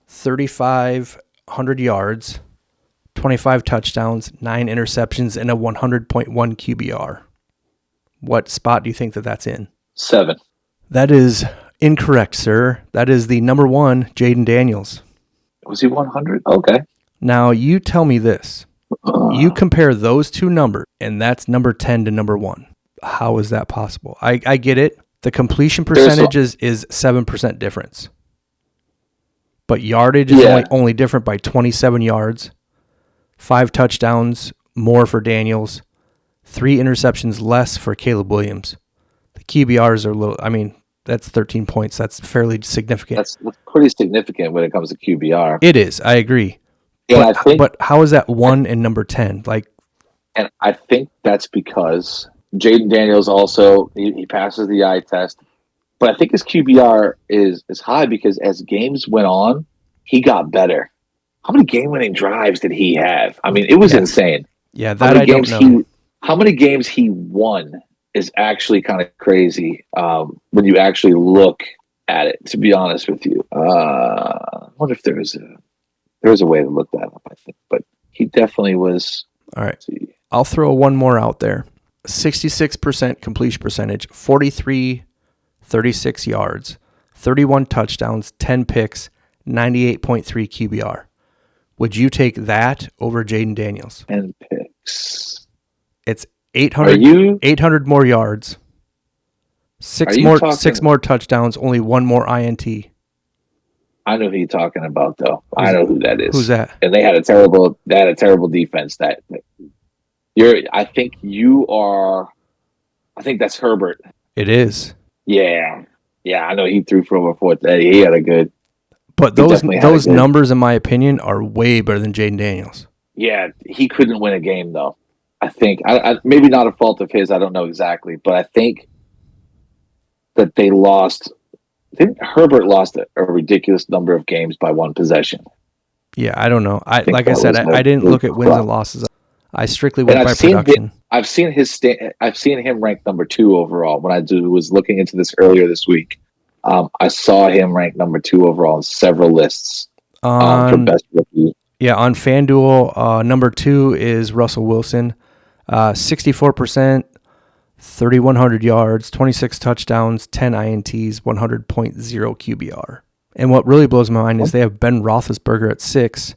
3,500 yards, 25 touchdowns, 9 interceptions, and a 100.1 QBR. What spot do you think that's in? 7. That is incorrect, sir. That is the number one, Jaden Daniels. Was he 100? Okay. Now, you tell me this. You compare those two numbers, and that's number 10 to number 1. How is that possible? I get it. The completion percentage is 7% difference. But yardage is only different by 27 yards. 5 touchdowns more for Daniels. 3 interceptions less for Caleb Williams. The QBRs are that's 13 points. That's fairly significant. That's pretty significant when it comes to QBR. It is. I agree. Yeah, but how is that 1 and number 10? And I think that's because Jaden Daniels also he passes the eye test. but I think his QBR is high because as games went on, he got better. How many game-winning drives did he have? I mean, it was insane. Yeah, that I don't know. How many games he won is actually kind of crazy when you actually look at it. To be honest with you, I wonder if there was a way to look that up. I think, but he definitely was. All right, I'll throw one more out there. 66% completion percentage, 36 yards, 31 touchdowns, 10 picks, 98.3 QBR. Would you take that over Jaden Daniels? 10 picks. It's 800 more yards, six more touchdowns, only one more INT. I know who you're talking about, though. I know who that is. Who's that? And they had a terrible defense. I think that's Herbert. It is. Yeah. I know he threw for over 430. He had a good. But those numbers, in my opinion, are way better than Jaden Daniels. Yeah, he couldn't win a game though. I think maybe not a fault of his. I don't know exactly, but I think that they lost. I think Herbert lost a ridiculous number of games by one possession. Yeah, I don't know. I didn't look at wins and losses. I strictly went by production. I've seen him ranked number 2 overall. When I was looking into this earlier this week, I saw him ranked number 2 overall in several lists for best rookie. Yeah, on FanDuel, number 2 is Russell Wilson, 64%, 3,100 yards, 26 touchdowns, 10 INTs, 100.0 QBR. And what really blows my mind is they have Ben Roethlisberger at 6.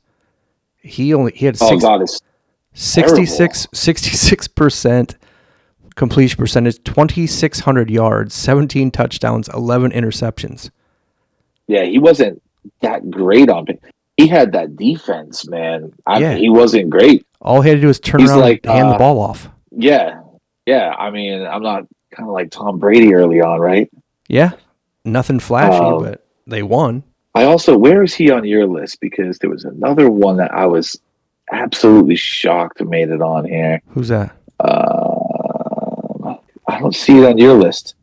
He had 66% completion percentage, 2,600 yards, 17 touchdowns, 11 interceptions. Yeah, he wasn't that great on it. He had that defense, man. He wasn't great. All he had to do was turn around and hand the ball off. Yeah. I mean, I'm not kind of like Tom Brady early on, right? Yeah, nothing flashy, but they won. Where is he on your list? Because there was another one that I was absolutely shocked made it on here. Who's that? I don't see it on your list.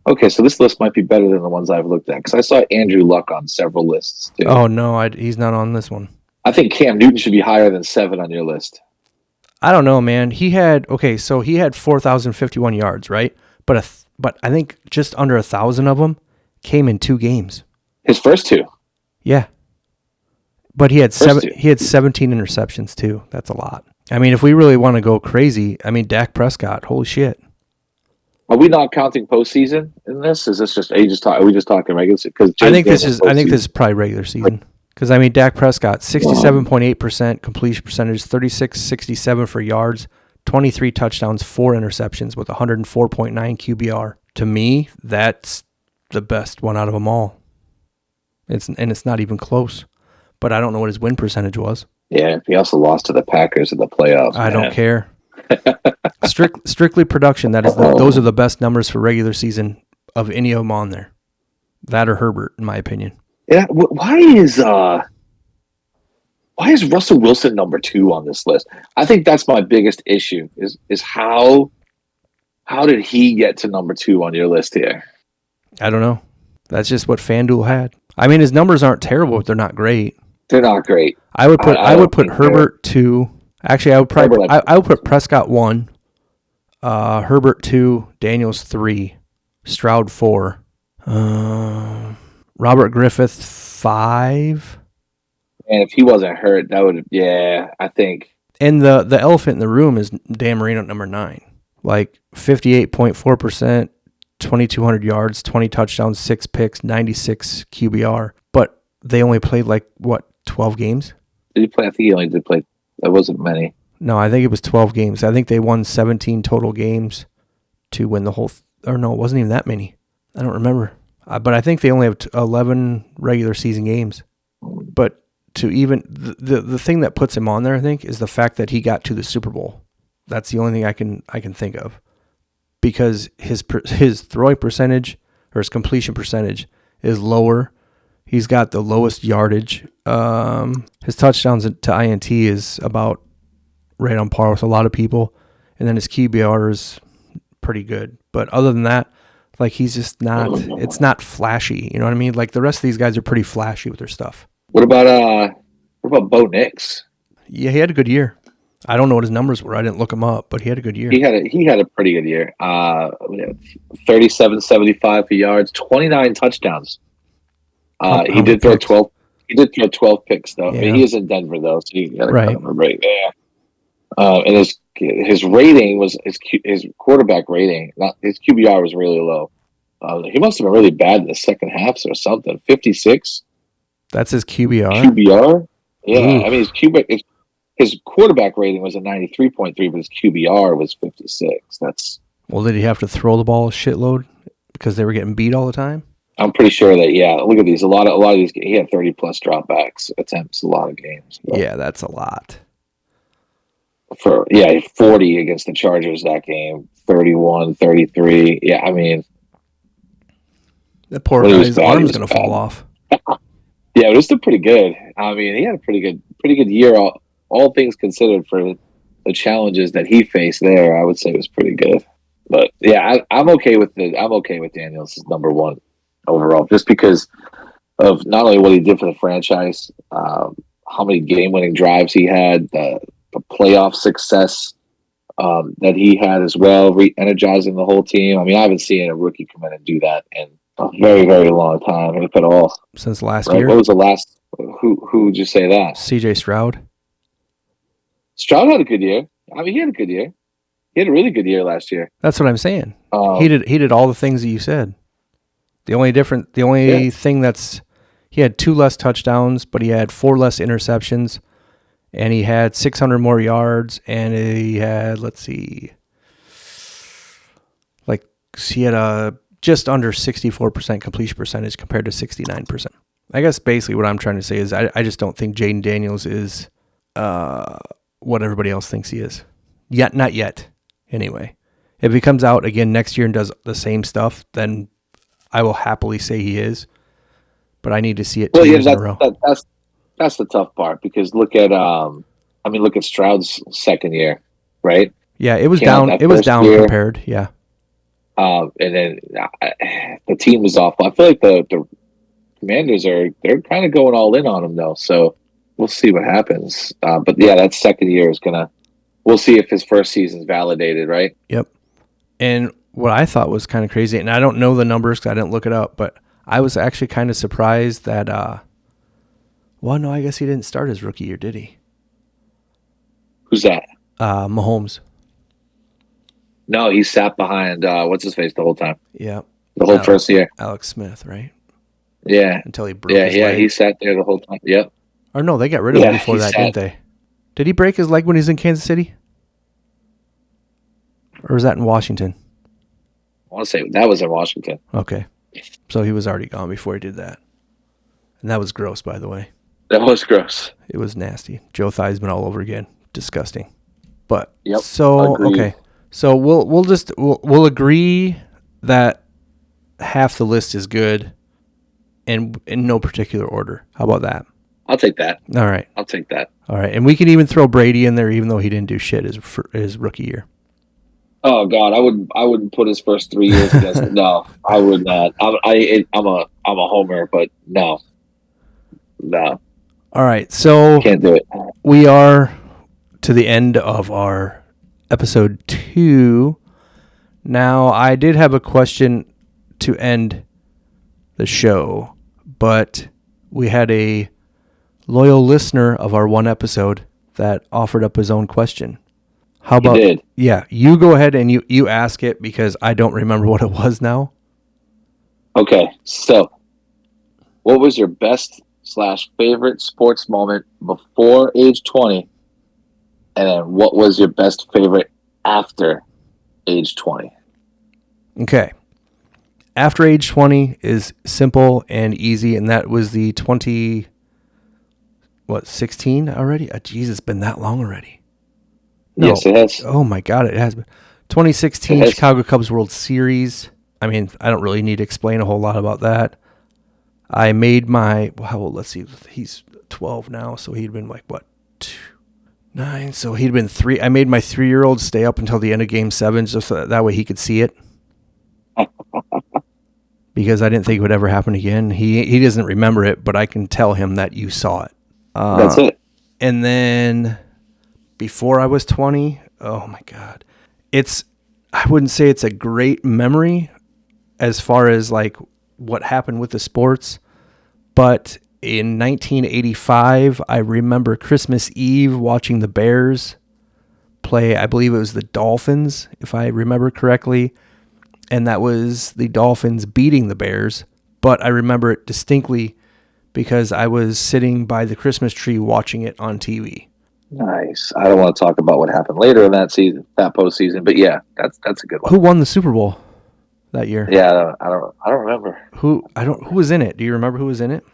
Okay, so this list might be better than the ones I've looked at because I saw Andrew Luck on several lists too. Oh no, he's not on this one. I think Cam Newton should be higher than 7 on your list. I don't know, man. He had 4,051 yards, right? But I think just under 1,000 of them came in 2 games. His first 2. Yeah, but he had 17 interceptions too. That's a lot. I mean, if we really want to go crazy, I mean, Dak Prescott, holy shit. Are we not counting postseason in this? Is this are we just talking regular season? I think this is probably regular season. Because I mean, Dak Prescott, 67.8% completion percentage, 36.67 for yards, 23 touchdowns, 4 interceptions with 104.9 QBR. To me, that's the best one out of them all. It's not even close. But I don't know what his win percentage was. Yeah, he also lost to the Packers in the playoffs. I don't care. Strictly production. Those are the best numbers for regular season of any of them on there. That or Herbert, in my opinion. Yeah. Why is Russell Wilson number 2 on this list? I think that's my biggest issue. Is how did he get to number 2 on your list here? I don't know. That's just what FanDuel had. I mean, his numbers aren't terrible, but they're not great. They're not great. I would put Herbert 2. Actually, I would put Prescott 1, Herbert 2, Daniels 3, Stroud 4, Robert Griffith 5. And if he wasn't hurt, that would I think. And the elephant in the room is Dan Marino at number 9. Like 58.4%, 2,200 yards, 20 touchdowns, 6 picks, 96 QBR. But they only played 12 games? Did he play? I think he only did play. That wasn't many. No, I think it was 12 games. I think they won 17 total games to win the whole. Or no, it wasn't even that many. I don't remember. But I think they only have 11 regular season games. But to even the thing that puts him on there, I think, is the fact that he got to the Super Bowl. That's the only thing I can think of, because his throwing percentage or his completion percentage is lower. He's got the lowest yardage. His touchdowns to INT is about right on par with a lot of people. And then his QBR is pretty good. But other than that, Like he's just not. It's not flashy. You know what I mean? Like the rest of these guys are pretty flashy with their stuff. What about Bo Nix? Yeah, he had a good year. I don't know what his numbers were. I didn't look him up, but he had a good year. He had a pretty good year. 37.75 for yards, 29 touchdowns. He did throw 12. He did throw 12 picks though. Yeah. I mean, he is in Denver though, so you got to Right. cut him a break there. And his rating was his quarterback rating. Not his QBR was really low. He must have been really bad in the second half or something. 56. That's his QBR. QBR. Yeah, Ooh. I mean his quarterback rating was a 93.3, but his QBR was 56. Well, did he have to throw the ball a shitload because they were getting beat all the time? I'm pretty sure that. Yeah, look at these. A lot of these. He had 30 plus dropbacks attempts. A lot of games. But Yeah, that's a lot. 40 against the Chargers that game. 31, 33. Yeah, I mean, That poor When he was guy's bad, he arm's was gonna bad. fall off. yeah, it was still pretty good. I mean, he had a pretty good year. All things considered, for the challenges that he faced there, I would say it was pretty good. But yeah, I'm okay with Daniels as number one overall, just because of not only what he did for the franchise, how many game-winning drives he had, the playoff success that he had as well, re-energizing the whole team. I mean, I haven't seen a rookie come in and do that in a very, very long time, if at all. Since last Right? year. What was the last? Who would you say that? CJ Stroud. Stroud had a good year. I mean, he had a good year. He had a really good year last year. That's what I'm saying. Um, He did all the things that you said. The only thing that's he had 2 less touchdowns, but he had 4 less interceptions, and he had 600 more yards, and he had he had a just under 64% completion percentage compared to 69%. I guess basically what I'm trying to say is I just don't think Jaden Daniels is what everybody else thinks he is. Not yet. Anyway, if he comes out again next year and does the same stuff, then I will happily say he is. But I need to see it 2 years in a row. That's the tough part, because look at Stroud's second year, right? Yeah, it was Came out down. that It was first down year. compared. Yeah, And then the team was awful. I feel like the Commanders they're kind of going all in on him though. So we'll see what happens. But yeah, that second year is we'll see if his first season's validated, right? yep. And what I thought was kind of crazy, and I don't know the numbers because I didn't look it up, but I was actually kind of surprised that. Well, no, I guess he didn't start his rookie year, did he? Who's that? Mahomes. No, he sat behind what's his face the whole time. Yeah, The whole first year. Alex Smith, right? Yeah. Until he broke his Yeah, leg. he sat there the whole time. Yep. Or no, they got rid of him before that, didn't they? Did he break his leg when he was in Kansas City? Or was that in Washington? I want to say that was in Washington. Okay. So he was already gone before he did that. And that was gross, by the way. That was gross. It was nasty. Joe Theismann all over again. Disgusting. But Yep, so agreed. okay. So we'll agree that half the list is good and in no particular order. How about that? I'll take that. All right. I'll take that. All right. And we can even throw Brady in there even though he didn't do shit his rookie year. Oh God, I wouldn't put his first 3 years against him. No, I would not. I'm a homer, but no. All right. So Can't do it. we are to the end of our episode 2. Now, I did have a question to end the show, but we had a loyal listener of our one episode that offered up his own question. How about, did. Yeah, you go ahead and you ask it because I don't remember what it was now. Okay, so what was your best/favorite sports moment before age 20? And then what was your best favorite after age 20? Okay. After age 20 is simple and easy, and that was the 16 already? Jesus, it's been that long already. No. Yes, it has. Oh my God, it has been. 2016 It has. Chicago Cubs World Series. I mean, I don't really need to explain a whole lot about that. I made let's see, he's 12 now, so he'd been like, 9, so he'd been 3. I made my 3-year-old stay up until the end of Game 7 just so that way he could see it. because I didn't think it would ever happen again. He doesn't remember it, but I can tell him that you saw it. That's it. And then before I was 20, oh my God. I wouldn't say it's a great memory as far as like what happened with the sports, but in 1985, I remember Christmas Eve watching the Bears play. I believe it was the Dolphins, if I remember correctly. And that was the Dolphins beating the Bears. But I remember it distinctly because I was sitting by the Christmas tree watching it on TV. Nice. I don't want to talk about what happened later in that season, that postseason, but yeah, that's a good one. Who won the Super Bowl that year? Yeah, I don't remember. Who was in it? Do you remember who was in it?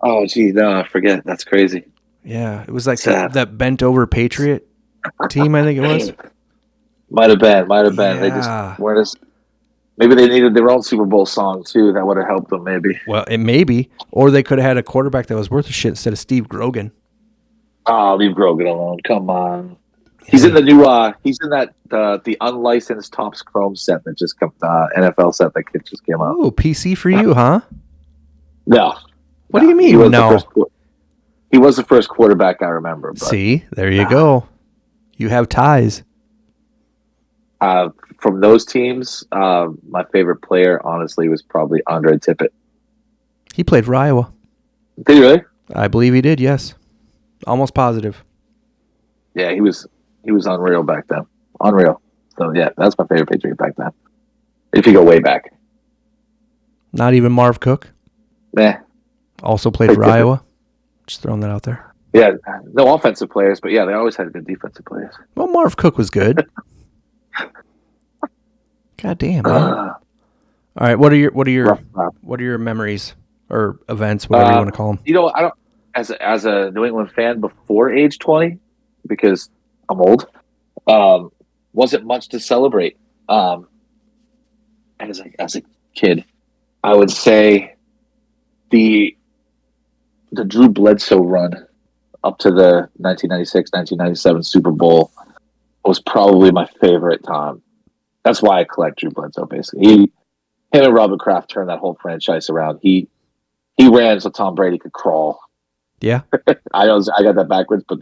Oh, gee, no, I forget. That's crazy. Yeah, it was like that bent over Patriot team, I think it was. Might have been. Yeah. They just weren't as. Maybe they needed their own Super Bowl song too. That would have helped them, maybe. Well, it may be, or they could have had a quarterback that was worth a shit instead of Steve Grogan. Oh, leave Grogan alone. Come on. He's in the new. He's in that the unlicensed Topps Chrome set that just came. NFL set that just came out. Oh, PC for you, huh? No. What do you mean? He was the first quarterback I remember. But, see, there you go. You have ties. From those teams, my favorite player, honestly, was probably Andre Tippett. He played for Iowa. Did he really? I believe he did, yes. Almost positive. Yeah, he was unreal back then. Unreal. So, yeah, that's my favorite Patriot back then. If you go way back. Not even Marv Cook? Meh. Also played for Iowa? Just throwing that out there. Yeah, no offensive players, but yeah, they always had good defensive players. Well, Marv Cook was good. God damn, man. All right, what are your memories or events, whatever you want to call them? You know, I don't as a New England fan before age 20, because I'm old. Wasn't much to celebrate. As a kid, I would say the Drew Bledsoe run up to the 1996-1997 Super Bowl was probably my favorite time. That's why I collect Drew Bledsoe, basically. Him and Robert Kraft turned that whole franchise around. He ran so Tom Brady could crawl. Yeah. I got that backwards, but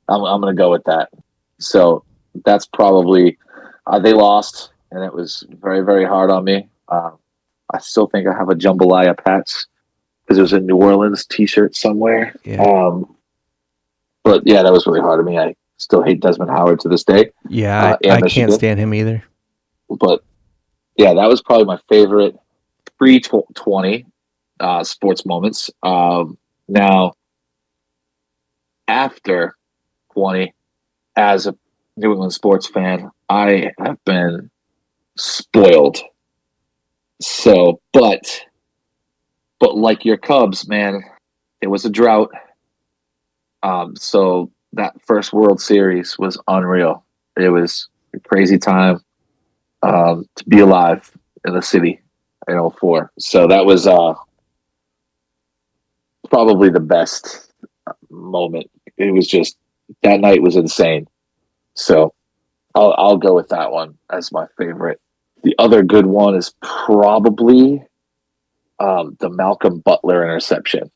I'm going to go with that. So that's probably they lost, and it was very, very hard on me. I still think I have a jambalaya patch because it was a New Orleans T-shirt somewhere. Yeah. But yeah, that was really hard on me. I still hate Desmond Howard to this day. Yeah, I can't stand him either. But yeah, that was probably my favorite pre-20 sports moments. Now, after 20, as a New England sports fan, I have been spoiled. So, but like your Cubs, man, it was a drought. So that first World Series was unreal. It was a crazy time to be alive in the city in 04. So that was probably the best moment. It was just, that night was insane. So I'll go with that one as my favorite. The other good one is probably the Malcolm Butler interception,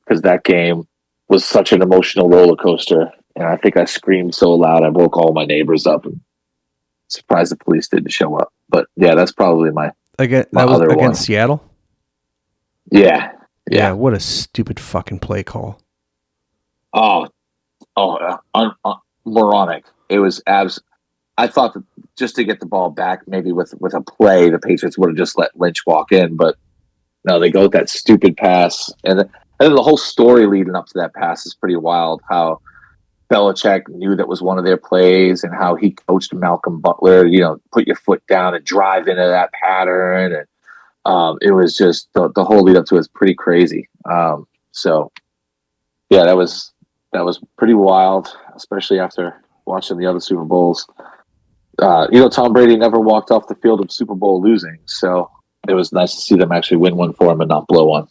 because that game was such an emotional roller coaster, and I think I screamed so loud I woke all my neighbors up, and surprised the police didn't show up. But yeah, that's probably my that was against one. Seattle. Yeah. What a stupid fucking play call. Moronic. It was I thought that just to get the ball back, maybe with a play, the Patriots would have just let Lynch walk in, but no, they go with that stupid pass, and then the whole story leading up to that pass is pretty wild. How Belichick knew that was one of their plays, and how he coached Malcolm Butler, put your foot down and drive into that pattern, and it was just the whole lead up to it was pretty crazy. So yeah, that was pretty wild, especially after watching the other Super Bowls. Tom Brady never walked off the field of Super Bowl losing, so it was nice to see them actually win one for him and not blow one.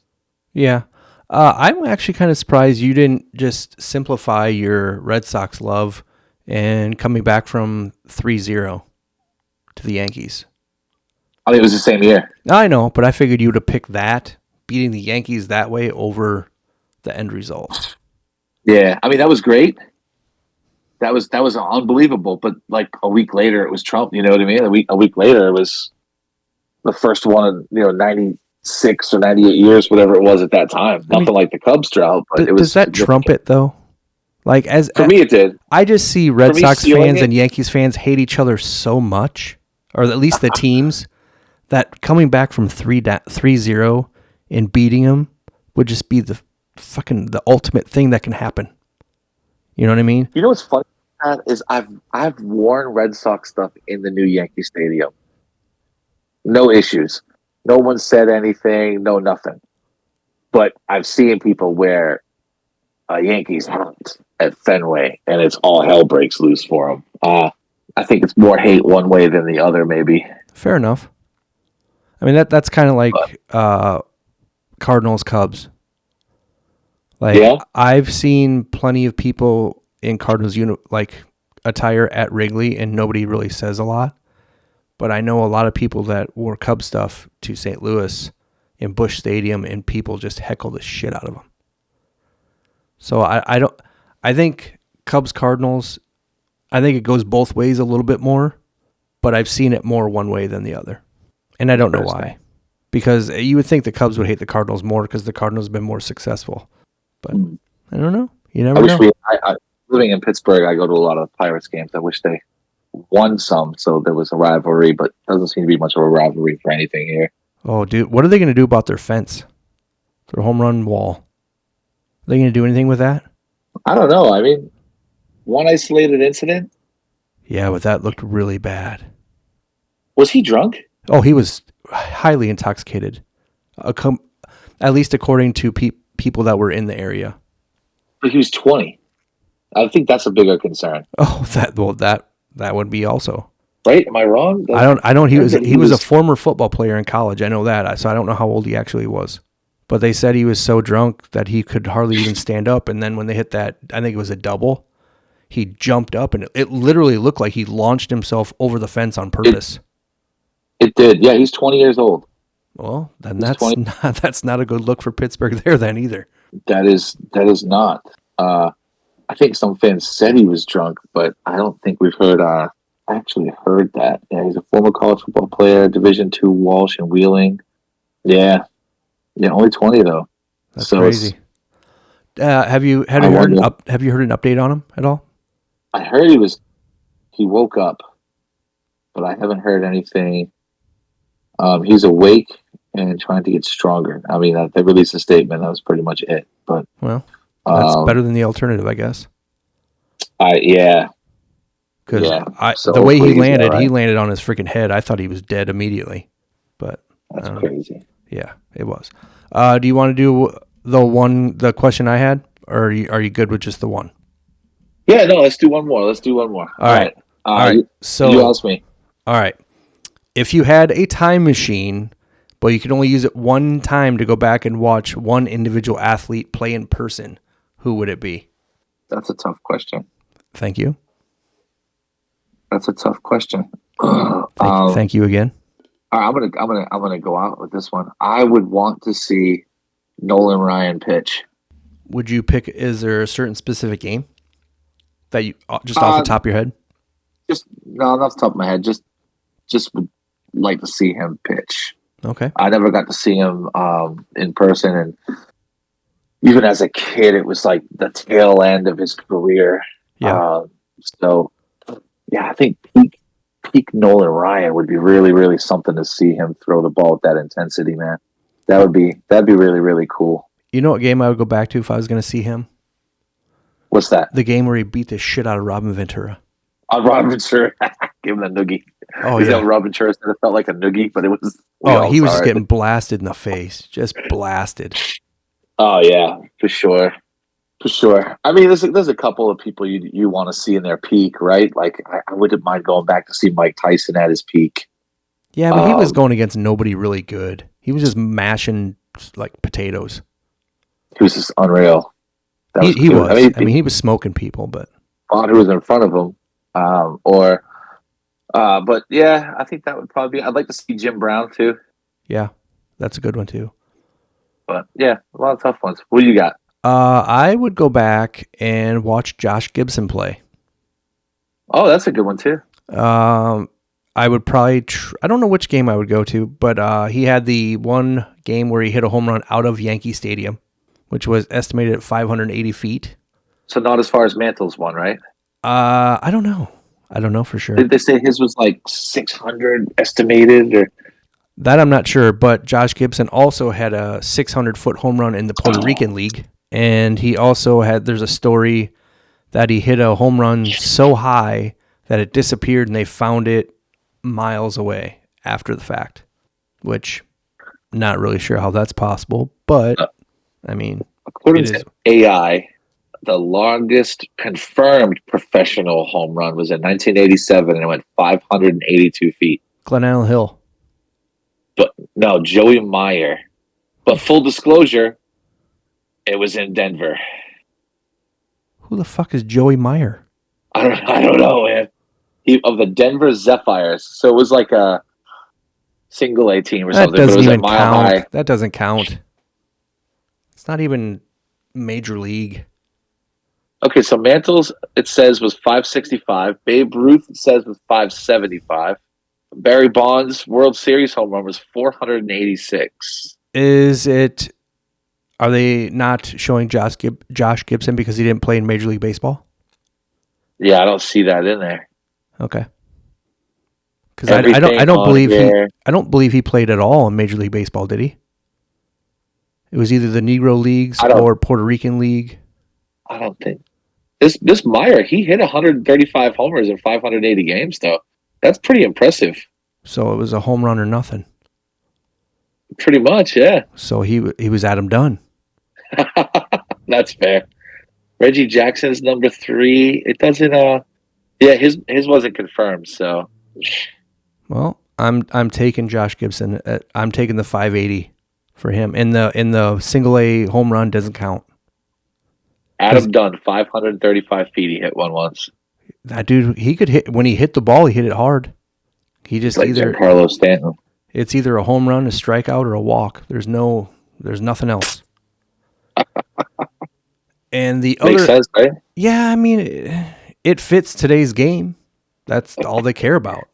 Yeah. I'm actually kind of surprised you didn't just simplify your Red Sox love and coming back from 3-0 to the Yankees. I mean, it was the same year. I know, but I figured you would have picked that, beating the Yankees that way over the end result. Yeah, I mean that was great. That was unbelievable. But like a week later, it was Trump. You know what I mean? A week later, it was the first one in 96 or 98 years, whatever it was at that time. Nothing like the Cubs drought, but it was. Does that trumpet though? Like for me, it did. I just see Red Sox fans and Yankees fans hate each other so much, or at least the teams, that coming back from 3-0 and beating them would just be the ultimate thing that can happen. You know what I mean? You know what's funny is I've worn Red Sox stuff in the new Yankee Stadium. No issues. No one said anything. No nothing. But I've seen people wear a Yankees hat at Fenway, and it's all hell breaks loose for them. I think it's more hate one way than the other, maybe. Fair enough. I mean that's kind of like Cardinals Cubs. Like, yeah. I've seen plenty of people in Cardinals attire at Wrigley, and nobody really says a lot. But I know a lot of people that wore Cubs stuff to St. Louis in Busch Stadium, and people just heckle the shit out of them. So I think Cubs Cardinals, I think it goes both ways a little bit more, but I've seen it more one way than the other. And I don't know why. Because you would think the Cubs would hate the Cardinals more because the Cardinals have been more successful. But I don't know. You never know. Living in Pittsburgh, I go to a lot of Pirates games. I wish they won some, so there was a rivalry, but doesn't seem to be much of a rivalry for anything here. Oh, dude, what are they going to do about their fence? Their home run wall? Are they going to do anything with that? I don't know. I mean, one isolated incident. Yeah, but that looked really bad. Was he drunk? Oh, he was highly intoxicated. At least according to people that were in the area. But he was 20. I think that's a bigger concern. Oh, that would be also. Right? Am I wrong? I don't. He was a former football player in college. I know that. So I don't know how old he actually was. But they said he was so drunk that he could hardly even stand up. And then when they hit that, I think it was a double, he jumped up, and it literally looked like he launched himself over the fence on purpose. It did. Yeah, he's 20 years old. Well, then that's not a good look for Pittsburgh there then either. That is not. I think some fans said he was drunk, but I don't think we've actually heard that. Yeah, he's a former college football player, Division II Walsh and Wheeling. Yeah, only 20 though. That's crazy. Have you heard an update on him at all? I heard he woke up, but I haven't heard anything. He's awake and trying to get stronger. I mean, they released a statement. That was pretty much it. But that's better than the alternative, I guess. Yeah. Because the way he landed on his freaking head. I thought he was dead immediately. But that's crazy. Yeah, it was. Do you want to do the question I had, or are you good with just the one? Yeah, no. Let's do one more. All right. All right. So you asked me. All right. If you had a time machine, but you could only use it one time to go back and watch one individual athlete play in person, who would it be? That's a tough question. Thank you. That's a tough question. Thank you again. All right, I'm gonna go out with this one. I would want to see Nolan Ryan pitch. Would you pick? Is there a certain specific game that you just off the top of your head? Not off the top of my head. Just would like to see him pitch. Okay. I never got to see him in person, and even as a kid, it was like the tail end of his career. Yeah. I think peak Nolan Ryan would be really, really something to see him throw the ball with that intensity, man. That'd be really, really cool. You know what game I would go back to if I was going to see him? What's that? The game where he beat the shit out of Robin Ventura. Robin Ventura, give him a noogie. Oh, yeah. That Robin Ventura said it felt like a noogie, but it was. He was just getting blasted in the face, just blasted. Oh yeah, for sure. I mean, there's a couple of people you want to see in their peak, right? Like I wouldn't mind going back to see Mike Tyson at his peak. Yeah, but he was going against nobody really good. He was just mashing like potatoes. He was just unreal. He was. I mean, he was smoking people, but who was in front of him, or But yeah, I think that would probably be. I'd like to see Jim Brown too. Yeah, that's a good one too. But yeah, a lot of tough ones. What do you got? I would go back and watch Josh Gibson play. Oh, that's a good one too. I would probably. I don't know which game I would go to, but he had the one game where he hit a home run out of Yankee Stadium, which was estimated at 580 feet. So not as far as Mantle's one, right? I don't know. I don't know for sure. Did they say his was like 600 estimated? Or that I'm not sure, but Josh Gibson also had a 600-foot home run in the Puerto Rican League, and he also had. There's a story that he hit a home run so high that it disappeared, and they found it miles away after the fact, which not really sure how that's possible, but I mean, according to AI, the longest confirmed professional home run was in 1987, and it went 582 feet. Glen Allen Hill. But no, Joey Meyer. But full disclosure, it was in Denver. Who the fuck is Joey Meyer? I don't know, man. Of the Denver Zephyrs. So it was like a single A team or something. That doesn't but it was even count. High. That doesn't count. It's not even major league. Okay, so Mantle's, it says, was 565. Babe Ruth, it says, was 575. Barry Bonds' World Series home run was 486. Are they not showing Josh Gibson because he didn't play in Major League Baseball? Yeah, I don't see that in there. Okay. Because I don't believe he played at all in Major League Baseball, did he? It was either the Negro Leagues or Puerto Rican League. I don't think. This Meyer, he hit 135 homers in 580 games, though. That's pretty impressive. So it was a home run or nothing. Pretty much, yeah. So he was Adam Dunn. That's fair. Reggie Jackson's number 3. It doesn't. Yeah, his wasn't confirmed. So. Well, I'm taking Josh Gibson. I'm taking the 580 for him. In the single A home run doesn't count. Adam Dunn, 535 feet. He hit one once. That dude, he could hit when he hit the ball. He hit it hard. He just like either Carlos Stanton. It's either a home run, a strikeout, or a walk. There's nothing else. And the Makes sense, right? Yeah, I mean, it fits today's game. That's all they care about.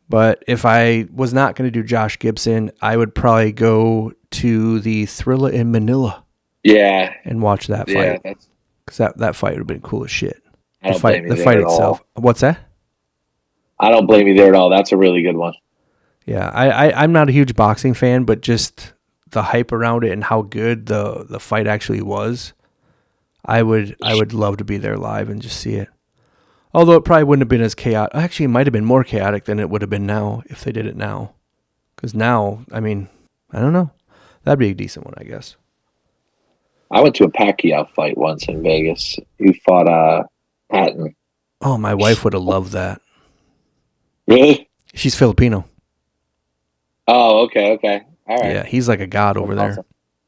But if I was not going to do Josh Gibson, I would probably go to the Thrilla in Manila. Yeah. And watch that fight. Yeah, because that fight would have been cool as shit. I don't blame you the fight itself. All. What's that? I don't blame you there at all. That's a really good one. Yeah, I'm not a huge boxing fan, but just the hype around it and how good the fight actually was, I would love to be there live and just see it. Although it probably wouldn't have been as chaotic. Actually, it might have been more chaotic than it would have been now if they did it now. Because now, I mean, I don't know. That'd be a decent one, I guess. I went to a Pacquiao fight once in Vegas. He fought Patton. Oh, my wife would have loved that. Really? She's Filipino. Oh, okay. All right. Yeah, he's like a god over there.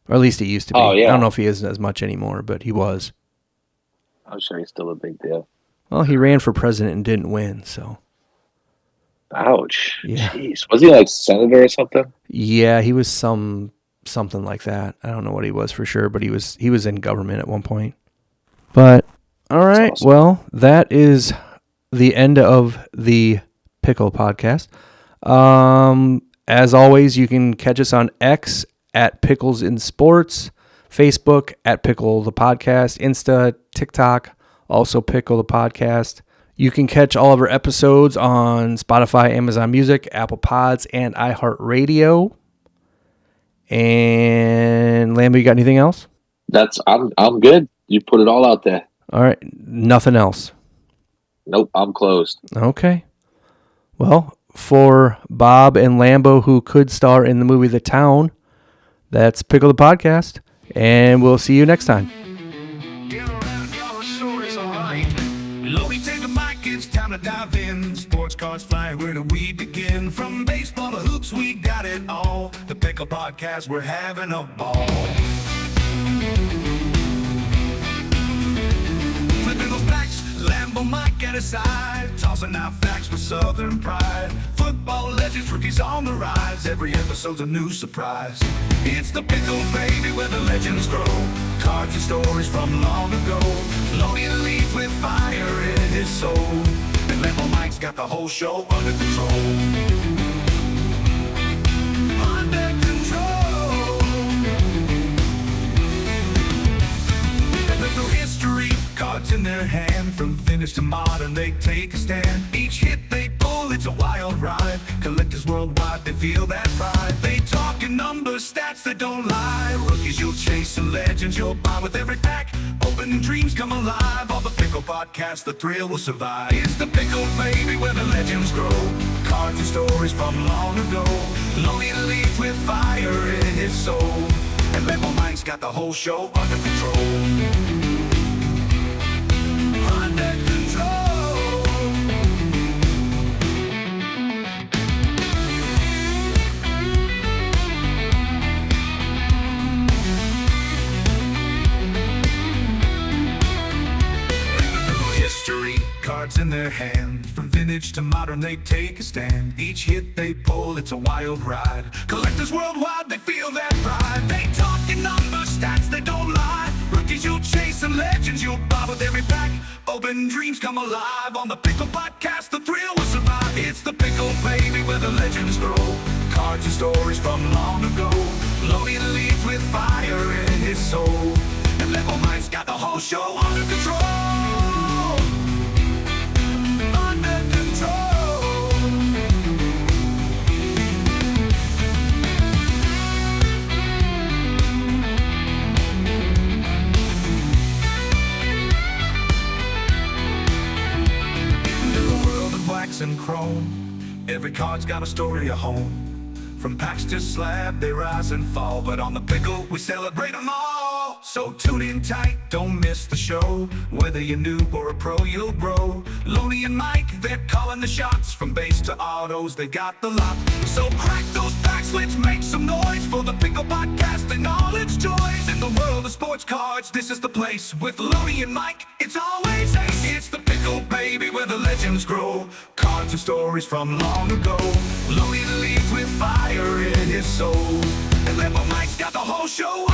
Or at least he used to be. Oh, yeah. I don't know if he isn't as much anymore, but he was. I'm sure he's still a big deal. Well, he ran for president and didn't win, so. Ouch. Yeah. Jeez. Was he like senator or something? Yeah, he was something like that. I don't know what he was for sure, but he was in government at one point. But all right, awesome. Well, that is the end of the Pickle Podcast. As always, you can catch us on X at Pickles in Sports, Facebook at Pickle the Podcast, Insta, TikTok, also Pickle the Podcast. You can catch all of our episodes on Spotify, Amazon Music, Apple Pods, and iHeartRadio. And Lambo, you got anything else? I'm good. You put it all out there. All right, nothing else. Nope, I'm closed. Okay. Well, for Bob and Lambo, who could star in the movie The Town, that's Pickle the Podcast, and we'll see you next time. Time to dive in. Sports cars fly, where do we begin? From baseball to hoops, we got it all. The Pickle Podcast, we're having a ball. Flipping those backs, Limbo Mike at his side, tossing out facts with southern pride. Football legends, rookies on the rise, every episode's a new surprise. It's the Pickle Baby where the legends grow, cards and stories from long ago. Lonely leads with fire in his soul, and Limbo Mike's got the whole show under control. Under control. Through history, cards in their hand, from vintage to modern, they take a stand. Each hit they pull, it's a wild ride. Collectors worldwide, they feel that pride. They talk in numbers, stats that don't lie. Rookies you'll chase and legends you'll buy with every pack. Open dreams come alive. All the Pickle Podcast, the thrill will survive. It's the Pickle Baby where the legends grow, cards and stories from long ago. Lonely leads with fire in his soul, and Limbo Mike's got the whole show under control. Under control. History, cards in their hand, from vintage to modern they take a stand. Each hit they pull, it's a wild ride. Collectors worldwide, they feel that pride. They talk in numbers, stats they don't lie. Rookies you'll chase and legends you'll buy with every pack. Open dreams come alive. On the Pickle Podcast, the thrill will survive. It's the Pickle Baby where the legends grow, cards and stories from long ago. Lonely leads with fire in his soul, and Limbo Mike's got the whole show under control. Under control. In the world of wax and chrome, every card's got a story of home. From packs to slab, they rise and fall, but on the Pickle, we celebrate them all. So tune in tight, don't miss the show. Whether you're new or a pro, you'll grow. Loney and Mike, they're calling the shots. From base to autos, they got the lot. So crack those packs, let's make some noise for the Pickle Podcast and all its joys. In the world of sports cards, this is the place. With Loney and Mike, it's always ace. It's the Pickle Baby where the legends grow, cards and stories from long ago. Loney leads with fire in his soul, and Limbo Mike's got the whole show